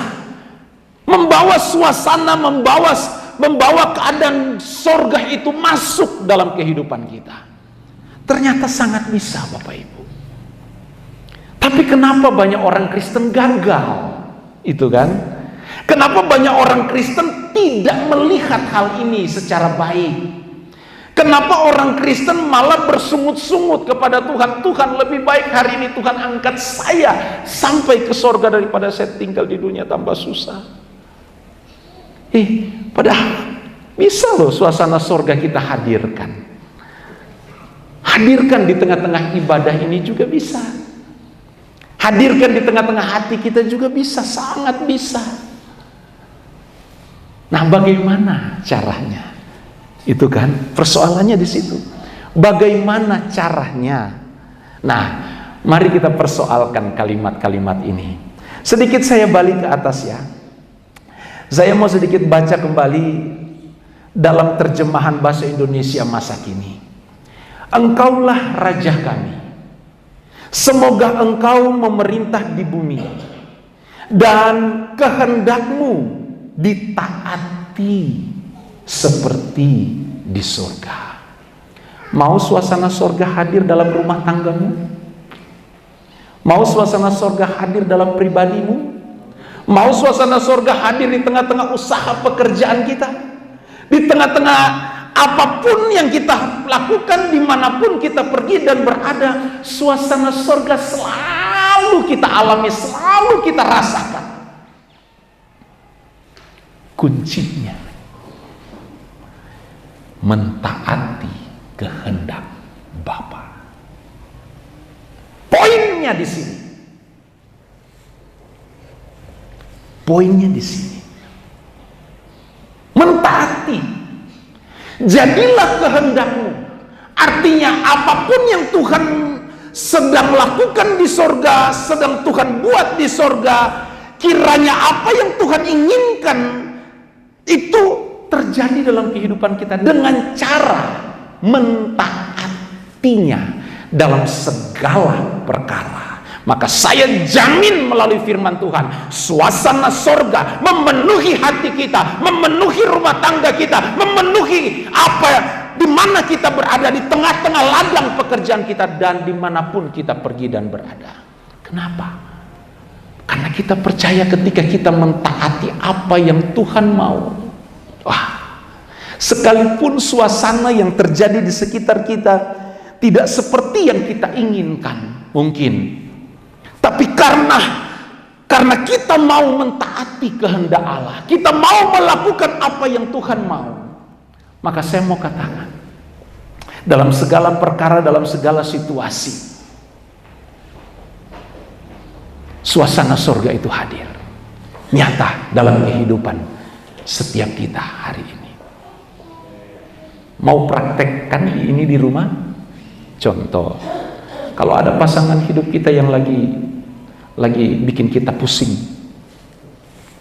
Speaker 3: membawa suasana, membawa keadaan sorga itu masuk dalam kehidupan kita. Ternyata sangat bisa, Bapak Ibu. Tapi kenapa banyak orang Kristen gagal? Itu kan? Kenapa banyak orang Kristen tidak melihat hal ini secara baik? Kenapa orang Kristen malah bersungut-sungut kepada Tuhan? Tuhan, lebih baik hari ini Tuhan angkat saya sampai ke sorga daripada saya tinggal di dunia tambah susah. Padahal bisa loh suasana sorga kita hadirkan. Hadirkan di tengah-tengah ibadah ini juga bisa. Hadirkan di tengah-tengah hati kita juga bisa, sangat bisa. Nah, bagaimana caranya? Itu kan persoalannya di situ. Bagaimana caranya? Nah, mari kita persoalkan kalimat-kalimat ini. Sedikit saya balik ke atas ya. Saya mau sedikit baca kembali dalam terjemahan bahasa Indonesia masa kini. Engkaulah Raja kami. Semoga Engkau memerintah di bumi dan kehendakmu ditaati seperti di surga. Mau suasana surga hadir dalam rumah tanggamu? Mau suasana surga hadir dalam pribadimu? Mau suasana surga hadir di tengah-tengah usaha pekerjaan kita? Di tengah-tengah apapun yang kita lakukan, dimanapun kita pergi dan berada, suasana surga selalu kita alami, selalu kita rasakan. Kuncinya mentaati kehendak Bapa. Poinnya di sini. Poinnya di sini. Mentaati. Jadilah kehendakmu. Artinya apapun yang Tuhan sedang lakukan di sorga, sedang Tuhan buat di sorga, kiranya apa yang Tuhan inginkan itu terjadi dalam kehidupan kita dengan cara mentaatinya dalam segala perkara. Maka saya jamin melalui firman Tuhan, suasana sorga memenuhi hati kita, memenuhi rumah tangga kita, memenuhi di mana kita berada, di tengah-tengah ladang pekerjaan kita, dan dimanapun kita pergi dan berada. Kenapa? Karena kita percaya ketika kita mentaati apa yang Tuhan mau. Sekalipun suasana yang terjadi di sekitar kita tidak seperti yang kita inginkan, mungkin. Tapi karena kita mau mentaati kehendak Allah, kita mau melakukan apa yang Tuhan mau, maka saya mau katakan, dalam segala perkara, dalam segala situasi, suasana surga itu hadir, nyata dalam kehidupan setiap kita hari ini. Mau praktekkan ini di rumah? Contoh, kalau ada pasangan hidup kita yang lagi bikin kita pusing,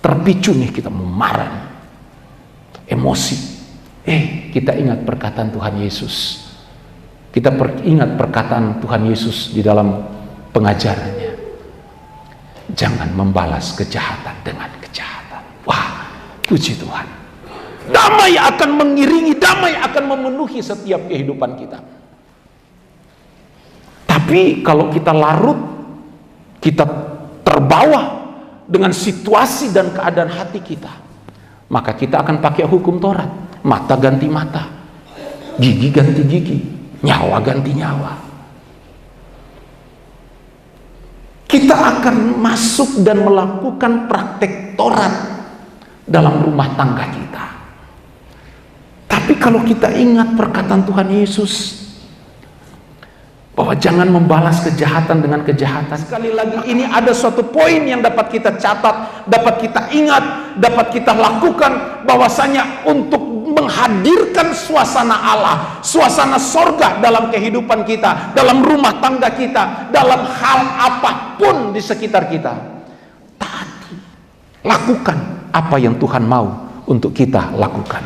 Speaker 3: terpicu nih, kita mau marah, emosi, kita ingat perkataan Tuhan Yesus. Kita ingat perkataan Tuhan Yesus di dalam pengajarannya. Jangan membalas kejahatan dengan kejahatan. Wah, puji Tuhan. Damai akan mengiringi, damai akan memenuhi setiap kehidupan kita. Tapi kalau kita larut, kita terbawa dengan situasi dan keadaan hati kita, maka kita akan pakai hukum Taurat. Mata ganti mata, gigi ganti gigi, nyawa ganti nyawa. Kita akan masuk dan melakukan praktek Taurat dalam rumah tangga kita. Tapi kalau kita ingat perkataan Tuhan Yesus bahwa jangan membalas kejahatan dengan kejahatan. Sekali lagi, ini ada suatu poin yang dapat kita catat, dapat kita ingat, dapat kita lakukan, bahwasanya untuk menghadirkan suasana Allah, suasana sorga dalam kehidupan kita, dalam rumah tangga kita, dalam hal apapun di sekitar kita, taati, lakukan apa yang Tuhan mau untuk kita lakukan.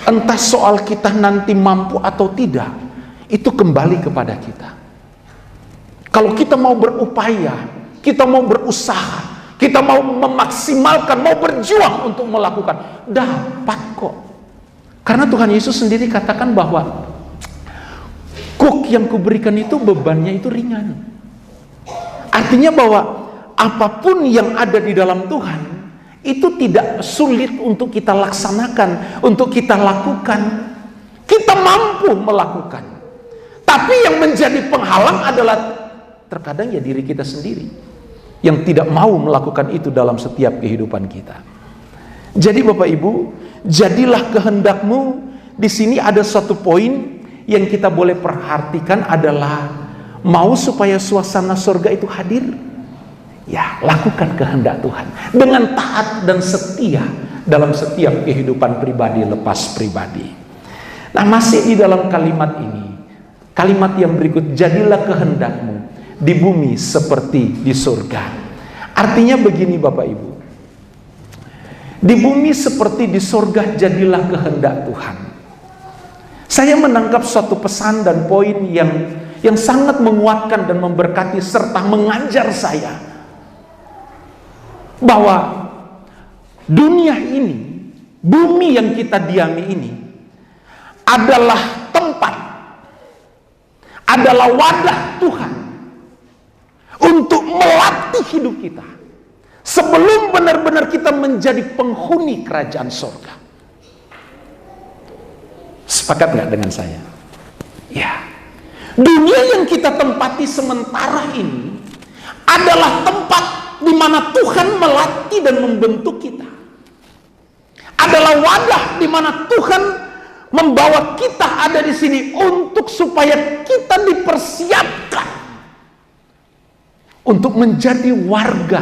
Speaker 3: Entah soal kita nanti mampu atau tidak, itu kembali kepada kita. Kalau kita mau berupaya, kita mau berusaha, kita mau memaksimalkan, mau berjuang untuk melakukan, dapat kok. Karena Tuhan Yesus sendiri katakan bahwa kuk yang kuberikan itu bebannya itu ringan. Artinya bahwa apapun yang ada di dalam Tuhan itu tidak sulit untuk kita laksanakan, untuk kita lakukan. Kita mampu melakukan. Tapi yang menjadi penghalang adalah terkadang ya diri kita sendiri yang tidak mau melakukan itu dalam setiap kehidupan kita. Jadi Bapak Ibu, jadilah kehendakmu. Di sini ada satu poin yang kita boleh perhatikan adalah mau supaya suasana surga itu hadir. Ya, lakukan kehendak Tuhan dengan taat dan setia dalam setiap kehidupan pribadi lepas pribadi. Nah, masih di dalam kalimat ini, kalimat yang berikut, jadilah kehendakmu di bumi seperti di surga. Artinya begini Bapak Ibu, di bumi seperti di surga jadilah kehendak Tuhan. Saya menangkap suatu pesan dan poin yang sangat menguatkan dan memberkati serta mengajar saya bahwa dunia ini, bumi yang kita diami ini adalah tempat, adalah wadah Tuhan untuk melatih hidup kita sebelum benar-benar kita menjadi penghuni kerajaan surga. Sepakat nggak dengan saya? Ya, dunia yang kita tempati sementara ini adalah tempat di mana Tuhan melatih dan membentuk kita. Adalah wadah di mana Tuhan membawa kita ada di sini untuk supaya kita dipersiapkan untuk menjadi warga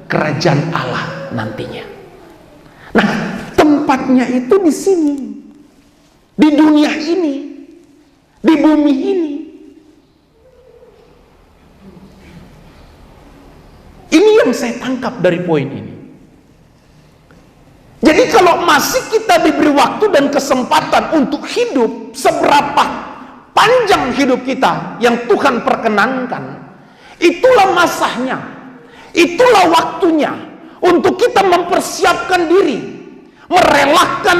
Speaker 3: kerajaan Allah nantinya. Nah, tempatnya itu di sini, di dunia ini, di bumi ini. Ini yang saya tangkap dari poin ini. Jadi kalau masih kita diberi waktu dan kesempatan untuk hidup, seberapa panjang hidup kita yang Tuhan perkenankan, itulah masanya, itulah waktunya untuk kita mempersiapkan diri, merelakan,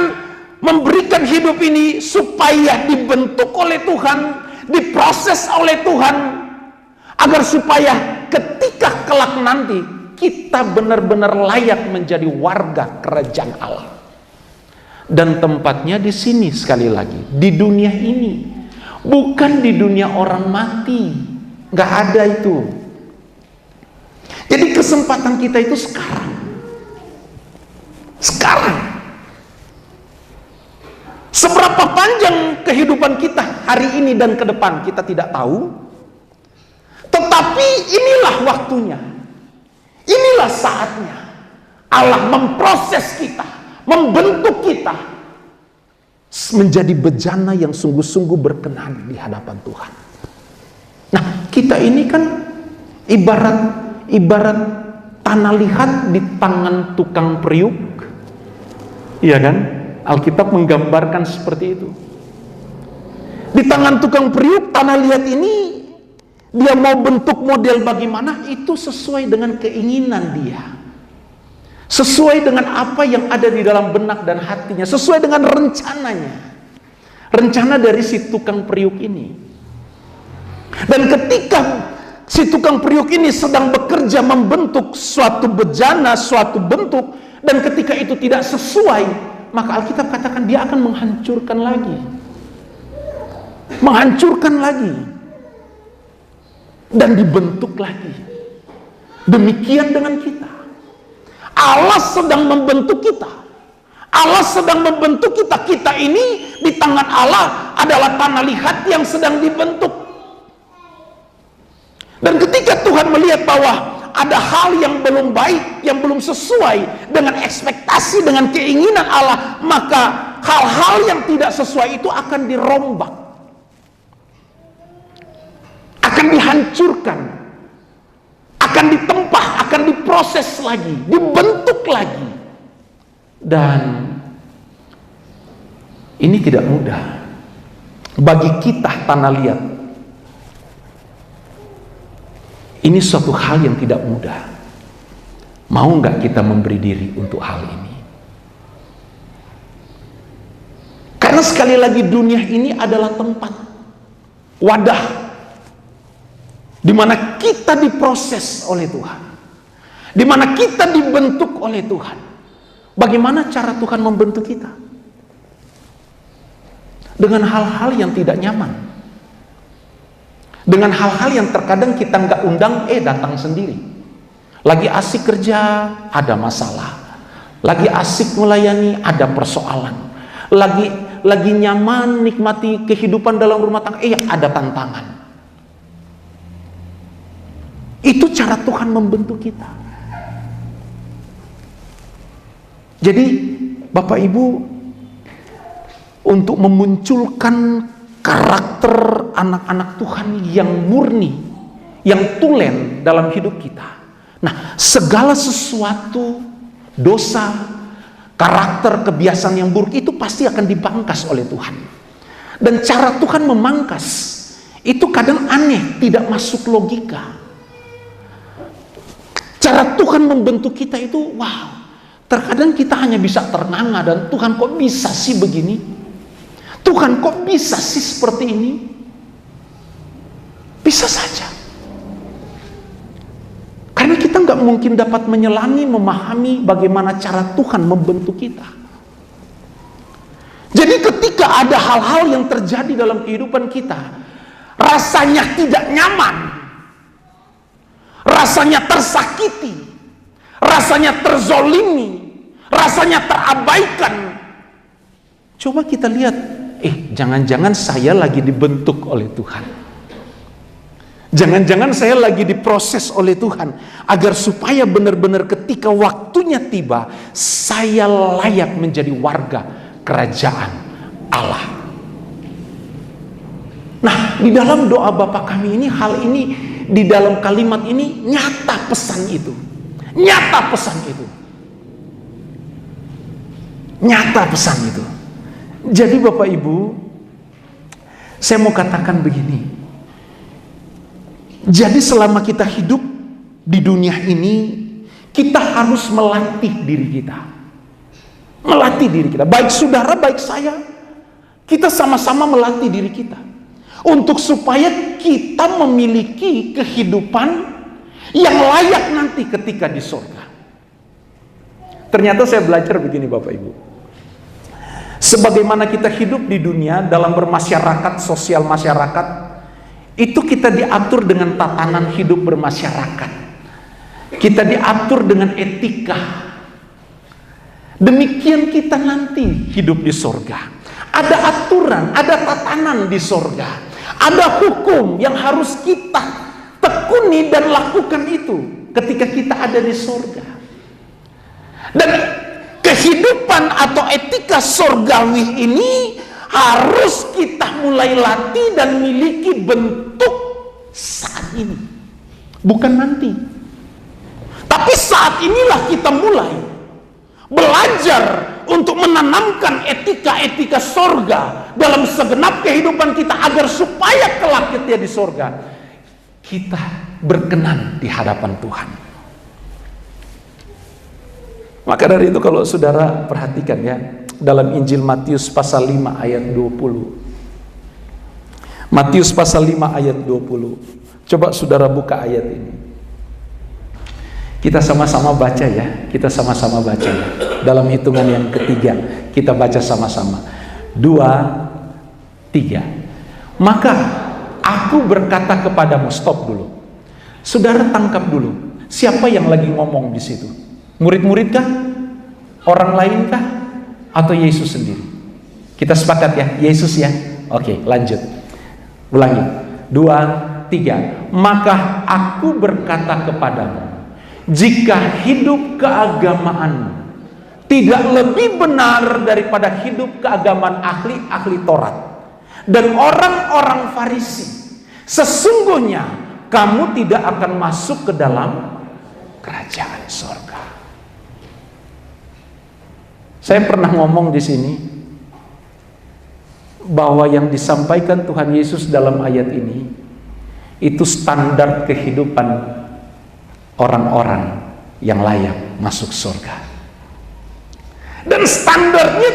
Speaker 3: memberikan hidup ini supaya dibentuk oleh Tuhan, diproses oleh Tuhan, agar supaya ketika kelak nanti kita benar-benar layak menjadi warga kerajaan Allah. Dan tempatnya di sini sekali lagi, di dunia ini, bukan di dunia orang mati. Gak ada itu. Jadi kesempatan kita itu sekarang. Sekarang. Seberapa panjang kehidupan kita hari ini dan ke depan kita tidak tahu. Tetapi inilah waktunya, inilah saatnya Allah memproses kita, membentuk kita menjadi bejana yang sungguh-sungguh berkenan di hadapan Tuhan. Nah, kita ini kan ibarat tanah liat di tangan tukang periuk, iya kan? Alkitab menggambarkan seperti itu. Di tangan tukang periuk, tanah liat ini dia mau bentuk model bagaimana, itu sesuai dengan keinginan dia, sesuai dengan apa yang ada di dalam benak dan hatinya, sesuai dengan rencananya, rencana dari si tukang periuk ini. Dan ketika si tukang periuk ini sedang bekerja membentuk suatu bejana, suatu bentuk, dan ketika itu tidak sesuai, maka Alkitab katakan dia akan menghancurkan lagi, dan dibentuk lagi. Demikian dengan kita. Allah sedang membentuk kita. Allah sedang membentuk kita. Kita ini di tangan Allah adalah tanah liat yang sedang dibentuk. Dan ketika Tuhan melihat bahwa ada hal yang belum baik, yang belum sesuai dengan ekspektasi, dengan keinginan Allah, maka hal-hal yang tidak sesuai itu akan dirombak, akan dihancurkan, akan ditempah, akan diproses lagi, dibentuk lagi. Dan ini tidak mudah bagi kita tanah liat. Ini suatu hal yang tidak mudah. Mau nggak kita memberi diri untuk hal ini? Karena sekali lagi dunia ini adalah tempat, wadah, di mana kita diproses oleh Tuhan, di mana kita dibentuk oleh Tuhan. Bagaimana cara Tuhan membentuk kita? Dengan hal-hal yang tidak nyaman, dengan hal-hal yang terkadang kita nggak undang, datang sendiri. Lagi asik kerja, ada masalah. Lagi asik melayani, ada persoalan. Lagi nyaman nikmati kehidupan dalam rumah tangga, ada tantangan. Itu cara Tuhan membentuk kita. Jadi Bapak Ibu, untuk memunculkan karakter anak-anak Tuhan yang murni, yang tulen dalam hidup kita. Nah, segala sesuatu, dosa, karakter, kebiasaan yang buruk itu pasti akan dipangkas oleh Tuhan. Dan cara Tuhan memangkas itu kadang aneh, tidak masuk logika. Cara Tuhan membentuk kita itu, wow, terkadang kita hanya bisa ternganga dan Tuhan kok bisa sih begini? Tuhan kok bisa sih seperti ini? Bisa saja. Karena kita nggak mungkin dapat menyelami, memahami bagaimana cara Tuhan membentuk kita. Jadi ketika ada hal-hal yang terjadi dalam kehidupan kita, rasanya tidak nyaman, rasanya tersakiti, rasanya terzolimi, rasanya terabaikan. Coba kita lihat, jangan-jangan saya lagi dibentuk oleh Tuhan. Jangan-jangan saya lagi diproses oleh Tuhan agar supaya benar-benar ketika waktunya tiba, saya layak menjadi warga kerajaan Allah. Nah, di dalam doa Bapa kami ini, hal ini, di dalam kalimat ini nyata pesan itu. Nyata pesan itu. Nyata pesan itu. Jadi Bapak Ibu, saya mau katakan begini. Jadi selama kita hidup di dunia ini, kita harus melatih diri kita. Melatih diri kita. Baik saudara, baik saya. Kita sama-sama melatih diri kita. Untuk supaya kita memiliki kehidupan yang layak nanti ketika di surga. Ternyata saya belajar begini Bapak Ibu. Sebagaimana kita hidup di dunia dalam bermasyarakat, sosial masyarakat, itu kita diatur dengan tatanan hidup bermasyarakat. Kita diatur dengan etika. Demikian kita nanti hidup di surga. Ada aturan, ada tatanan di surga. Ada hukum yang harus kita tekuni dan lakukan itu ketika kita ada di surga. Dan kehidupan atau etika surgawi ini harus kita mulai latih dan miliki bentuk saat ini, bukan nanti. Tapi saat inilah kita mulai belajar untuk menanamkan etika-etika surga dalam segenap kehidupan kita, agar supaya kelak kita di surga kita berkenan di hadapan Tuhan. Maka dari itu kalau saudara perhatikan ya, dalam Injil Matius pasal 5 ayat 20. Matius pasal 5 ayat 20. Coba saudara buka ayat ini. Kita sama-sama baca ya. Kita sama-sama baca ya. Dalam hitungan yang ketiga, kita baca sama-sama. 2, 3. Maka aku berkata kepadamu, stop dulu. Saudara tangkap dulu. Siapa yang lagi ngomong di situ? Murid-murid kah? Orang lain kah? Atau Yesus sendiri? Kita sepakat ya, Yesus ya. Oke, lanjut. Ulangi. 2, 3. Maka aku berkata kepadamu, jika hidup keagamaan tidak lebih benar daripada hidup keagamaan ahli-ahli Taurat dan orang-orang Farisi, sesungguhnya kamu tidak akan masuk ke dalam kerajaan surga. Saya pernah ngomong di sini bahwa yang disampaikan Tuhan Yesus dalam ayat ini itu standar kehidupan orang-orang yang layak masuk surga. Dan standarnya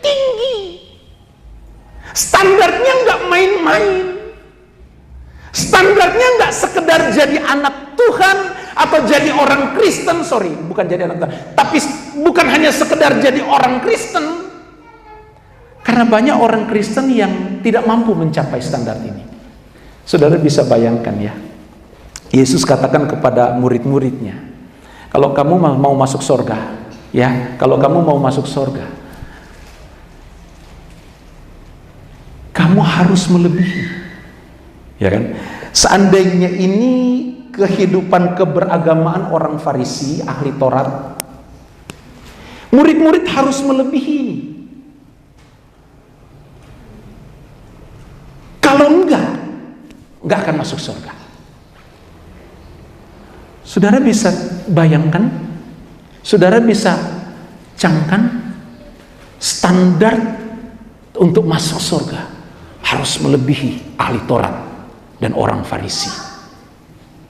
Speaker 3: tinggi. Standarnya nggak main-main. Standarnya nggak sekedar jadi anak Tuhan atau jadi orang Kristen, bukan jadi anak Tuhan, tapi bukan hanya sekedar jadi orang Kristen. Karena banyak orang Kristen yang tidak mampu mencapai standar ini. Saudara bisa bayangkan ya, Yesus katakan kepada murid-muridnya, kalau kamu mau masuk surga, ya, kalau kamu mau masuk surga, kamu harus melebihi, ya kan? Seandainya ini kehidupan keberagamaan orang Farisi, ahli Taurat, murid-murid harus melebihi ini. Kalau enggak akan masuk surga. Saudara bisa bayangkan, saudara bisa camkan standar untuk masuk surga harus melebihi ahli Taurat dan orang Farisi.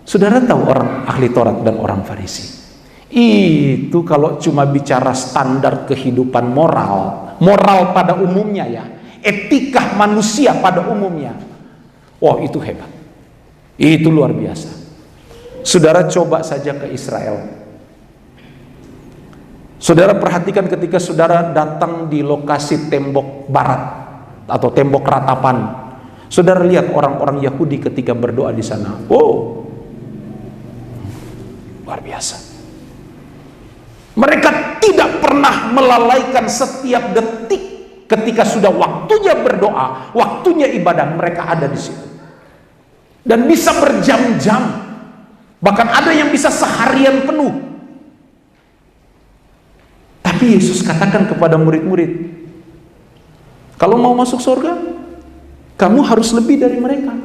Speaker 3: Saudara tahu orang ahli Taurat dan orang Farisi itu kalau cuma bicara standar kehidupan moral pada umumnya ya, etika manusia pada umumnya, wah itu hebat, itu luar biasa. Saudara coba saja ke Israel. Saudara perhatikan ketika saudara datang di lokasi tembok barat atau tembok ratapan. Saudara lihat orang-orang Yahudi ketika berdoa di sana. Oh, luar biasa. Mereka tidak pernah melalaikan setiap detik ketika sudah waktunya berdoa, waktunya ibadah, mereka ada di situ. Dan bisa berjam-jam. Bahkan ada yang bisa seharian penuh. Tapi Yesus katakan kepada murid-murid, kalau mau masuk surga, kamu harus lebih dari mereka.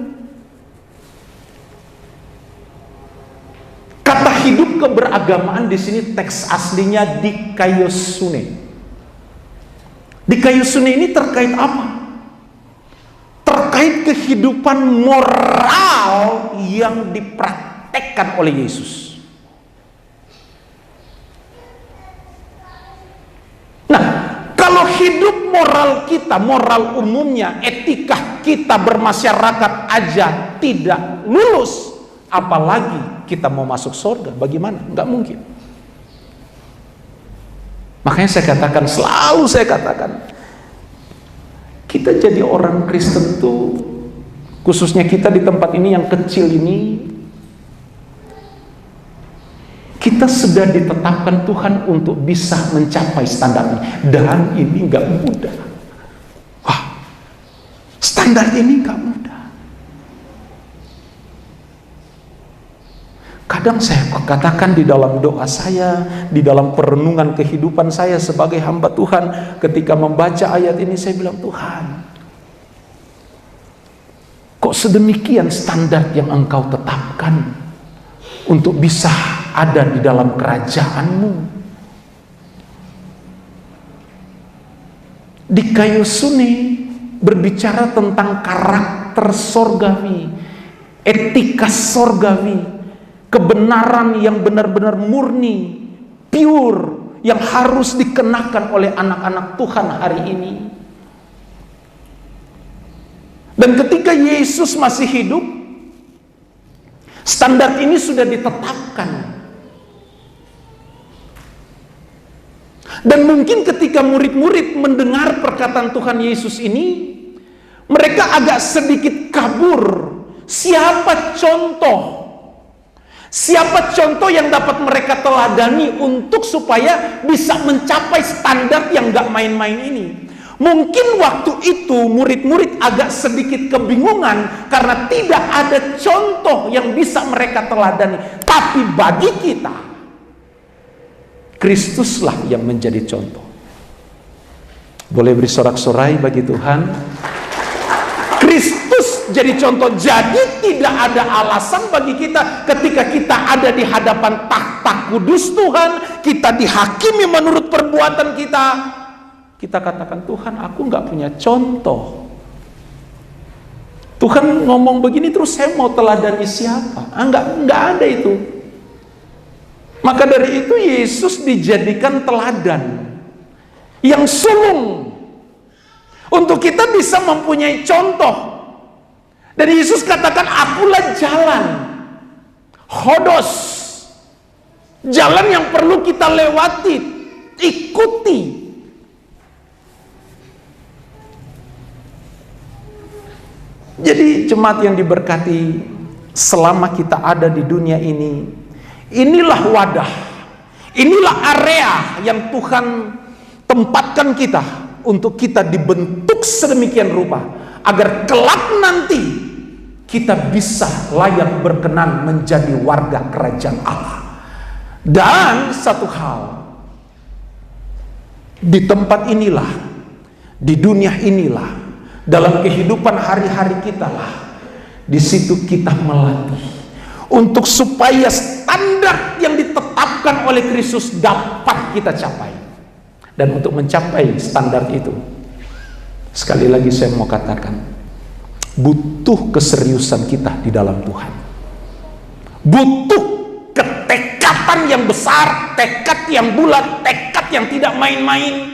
Speaker 3: Kata hidup keberagamaan di sini teks aslinya dikaiosune. Dikaiosune ini terkait apa? Terkait kehidupan moral yang dipraktikkan oleh Yesus. Nah, kalau hidup moral kita, moral umumnya, etika kita bermasyarakat aja tidak lulus, apalagi kita mau masuk surga, bagaimana? Nggak mungkin. Makanya saya katakan, selalu saya katakan, kita jadi orang Kristen tuh, khususnya kita di tempat ini yang kecil ini, kita sudah ditetapkan Tuhan untuk bisa mencapai standar ini. Dan ini gak mudah. Wah, standar ini gak mudah. Kadang saya katakan di dalam doa saya, di dalam perenungan kehidupan saya sebagai hamba Tuhan, ketika membaca ayat ini saya bilang, Tuhan, kok sedemikian standar yang Engkau tetapkan untuk bisa ada di dalam kerajaan-Mu. Dikaiosune berbicara tentang karakter sorgawi, etika sorgawi, kebenaran yang benar-benar murni, pure, yang harus dikenakan oleh anak-anak Tuhan hari ini. Dan ketika Yesus masih hidup, standar ini sudah ditetapkan. Dan mungkin ketika murid-murid mendengar perkataan Tuhan Yesus ini, mereka agak sedikit kabur. Siapa contoh yang dapat mereka teladani untuk supaya bisa mencapai standar yang gak main-main ini? Mungkin waktu itu murid-murid agak sedikit kebingungan karena tidak ada contoh yang bisa mereka teladani. Tapi bagi kita, Kristuslah yang menjadi contoh. Boleh beri sorak-sorai bagi Tuhan? Kristus jadi contoh. Jadi tidak ada alasan bagi kita ketika kita ada di hadapan takhta kudus Tuhan, kita dihakimi menurut perbuatan kita, kita katakan, Tuhan, aku nggak punya contoh. Tuhan ngomong begini terus saya mau teladani siapa? Nggak ada itu. Maka dari itu Yesus dijadikan teladan yang sulung untuk kita bisa mempunyai contoh. Dan Yesus katakan, akulah jalan, hodos, jalan yang perlu kita lewati, ikuti. Jadi jemaat yang diberkati, selama kita ada di dunia ini, inilah wadah, inilah area yang Tuhan tempatkan kita untuk kita dibentuk sedemikian rupa agar kelak nanti kita bisa layak berkenan menjadi warga kerajaan Allah. Dan satu hal, di tempat inilah, di dunia inilah, dalam kehidupan hari-hari kita lah, di situ kita melatih untuk supaya standar yang ditetapkan oleh Kristus dapat kita capai. Dan untuk mencapai standar itu, sekali lagi saya mau katakan, butuh keseriusan kita di dalam Tuhan. Butuh ketekatan yang besar, tekad yang bulat, tekad yang tidak main-main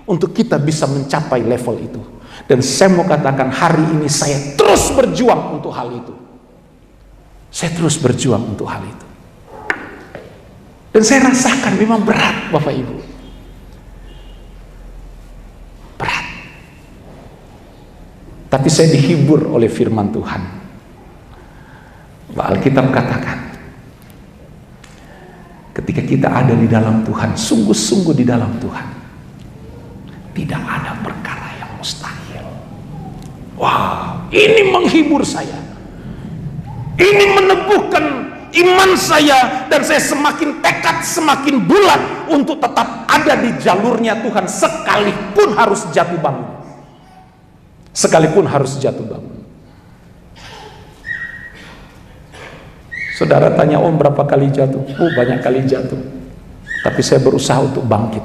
Speaker 3: untuk kita bisa mencapai level itu. Dan saya mau katakan, hari ini saya terus berjuang untuk hal itu. Saya terus berjuang untuk hal itu. Dan saya rasakan memang berat, Bapak Ibu. Berat. Tapi saya dihibur oleh firman Tuhan. Alkitab katakan, ketika kita ada di dalam Tuhan, sungguh-sungguh di dalam Tuhan, tidak ada perkara yang mustahil. Wow, ini menghibur saya. Ini meneguhkan iman saya, dan saya semakin tekad, semakin bulat untuk tetap ada di jalurnya Tuhan, sekalipun harus jatuh bangun. Sekalipun harus jatuh bangun. Saudara tanya, Om berapa kali jatuh? Oh, banyak kali jatuh. Tapi saya berusaha untuk bangkit.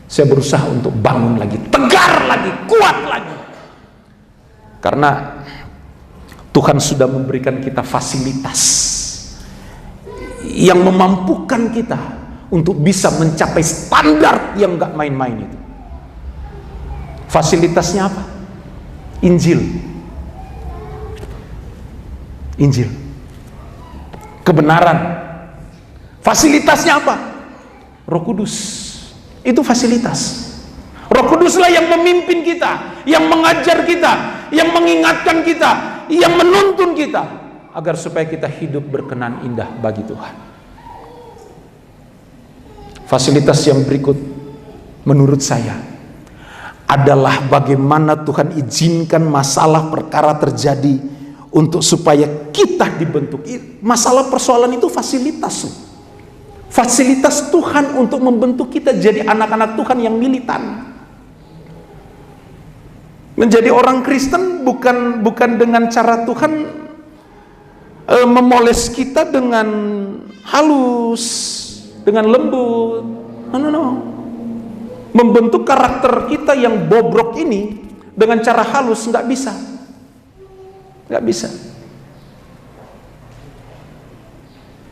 Speaker 3: Saya berusaha untuk bangun lagi, tegar lagi, kuat lagi. Karena Tuhan sudah memberikan kita fasilitas yang memampukan kita untuk bisa mencapai standar yang gak main-main itu. Fasilitasnya apa? Injil. Injil. Kebenaran. Fasilitasnya apa? Roh Kudus. Itu fasilitas. Roh Kuduslah yang memimpin kita, yang mengajar kita, yang mengingatkan kita, yang menuntun kita agar supaya kita hidup berkenan indah bagi Tuhan. Fasilitas yang berikut menurut saya adalah bagaimana Tuhan izinkan masalah perkara terjadi untuk supaya kita dibentuk. Masalah persoalan itu fasilitas. Fasilitas Tuhan untuk membentuk kita jadi anak-anak Tuhan yang militan. Menjadi orang Kristen bukan dengan cara Tuhan memoles kita dengan halus, dengan lembut. No. Membentuk karakter kita yang bobrok ini dengan cara halus nggak bisa. Nggak bisa.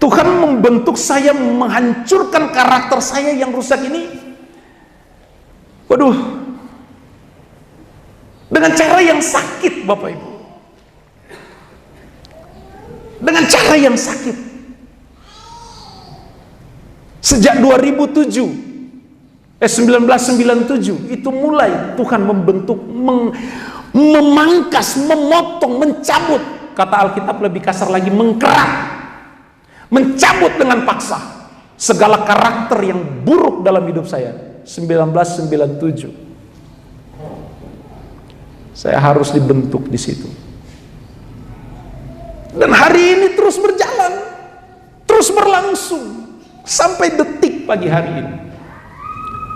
Speaker 3: Tuhan membentuk saya, menghancurkan karakter saya yang rusak ini Waduh, dengan cara yang sakit Bapak Ibu, dengan cara yang sakit. Sejak 1997 itu mulai Tuhan membentuk, memangkas, memotong, mencabut, kata Alkitab lebih kasar lagi, mengkerak, mencabut dengan paksa segala karakter yang buruk dalam hidup saya. 1997 saya harus dibentuk di situ. Dan hari ini terus berjalan, terus berlangsung sampai detik pagi hari ini.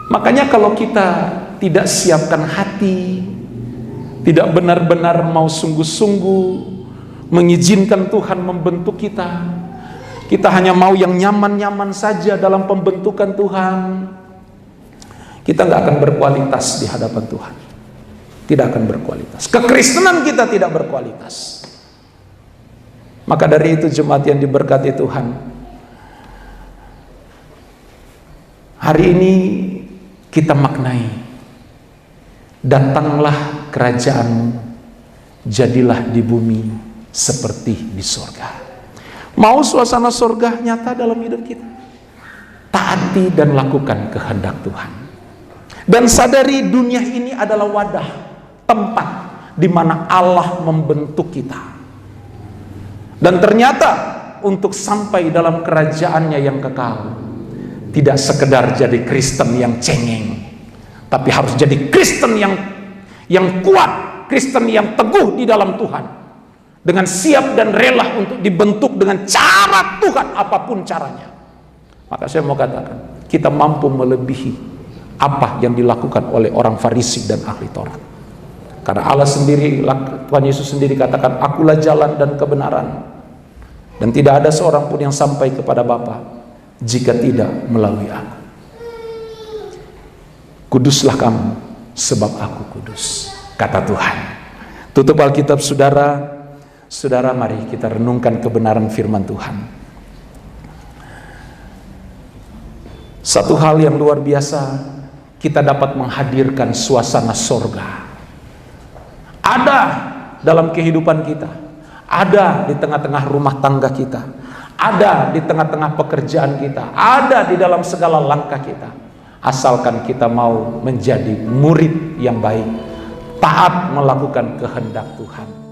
Speaker 3: Makanya kalau kita tidak siapkan hati, tidak benar-benar mau sungguh-sungguh mengizinkan Tuhan membentuk kita, kita hanya mau yang nyaman-nyaman saja dalam pembentukan Tuhan, kita nggak akan berkualitas di hadapan Tuhan. Tidak akan berkualitas. Kekristenan kita tidak berkualitas. Maka dari itu jemaat yang diberkati Tuhan, hari ini kita maknai, datanglah kerajaanmu, jadilah di bumi seperti di sorga. Mau suasana sorga nyata dalam hidup kita? Taati dan lakukan kehendak Tuhan. Dan sadari dunia ini adalah wadah, tempat di mana Allah membentuk kita. Dan ternyata untuk sampai dalam kerajaannya yang kekal, tidak sekedar jadi Kristen yang cengeng, tapi harus jadi Kristen yang kuat, Kristen yang teguh di dalam Tuhan, dengan siap dan rela untuk dibentuk dengan cara Tuhan apapun caranya. Maka saya mau katakan, kita mampu melebihi apa yang dilakukan oleh orang Farisi dan ahli Taurat. Karena Allah sendiri, Tuhan Yesus sendiri katakan, akulah jalan dan kebenaran, dan tidak ada seorang pun yang sampai kepada Bapa jika tidak melalui aku. Kuduslah kamu sebab aku kudus, kata Tuhan. Tutup Alkitab saudara. Saudara, mari kita renungkan kebenaran firman Tuhan. Satu hal yang luar biasa, kita dapat menghadirkan suasana sorga. Ada dalam kehidupan kita, ada di tengah-tengah rumah tangga kita, ada di tengah-tengah pekerjaan kita, ada di dalam segala langkah kita. Asalkan kita mau menjadi murid yang baik, taat melakukan kehendak Tuhan.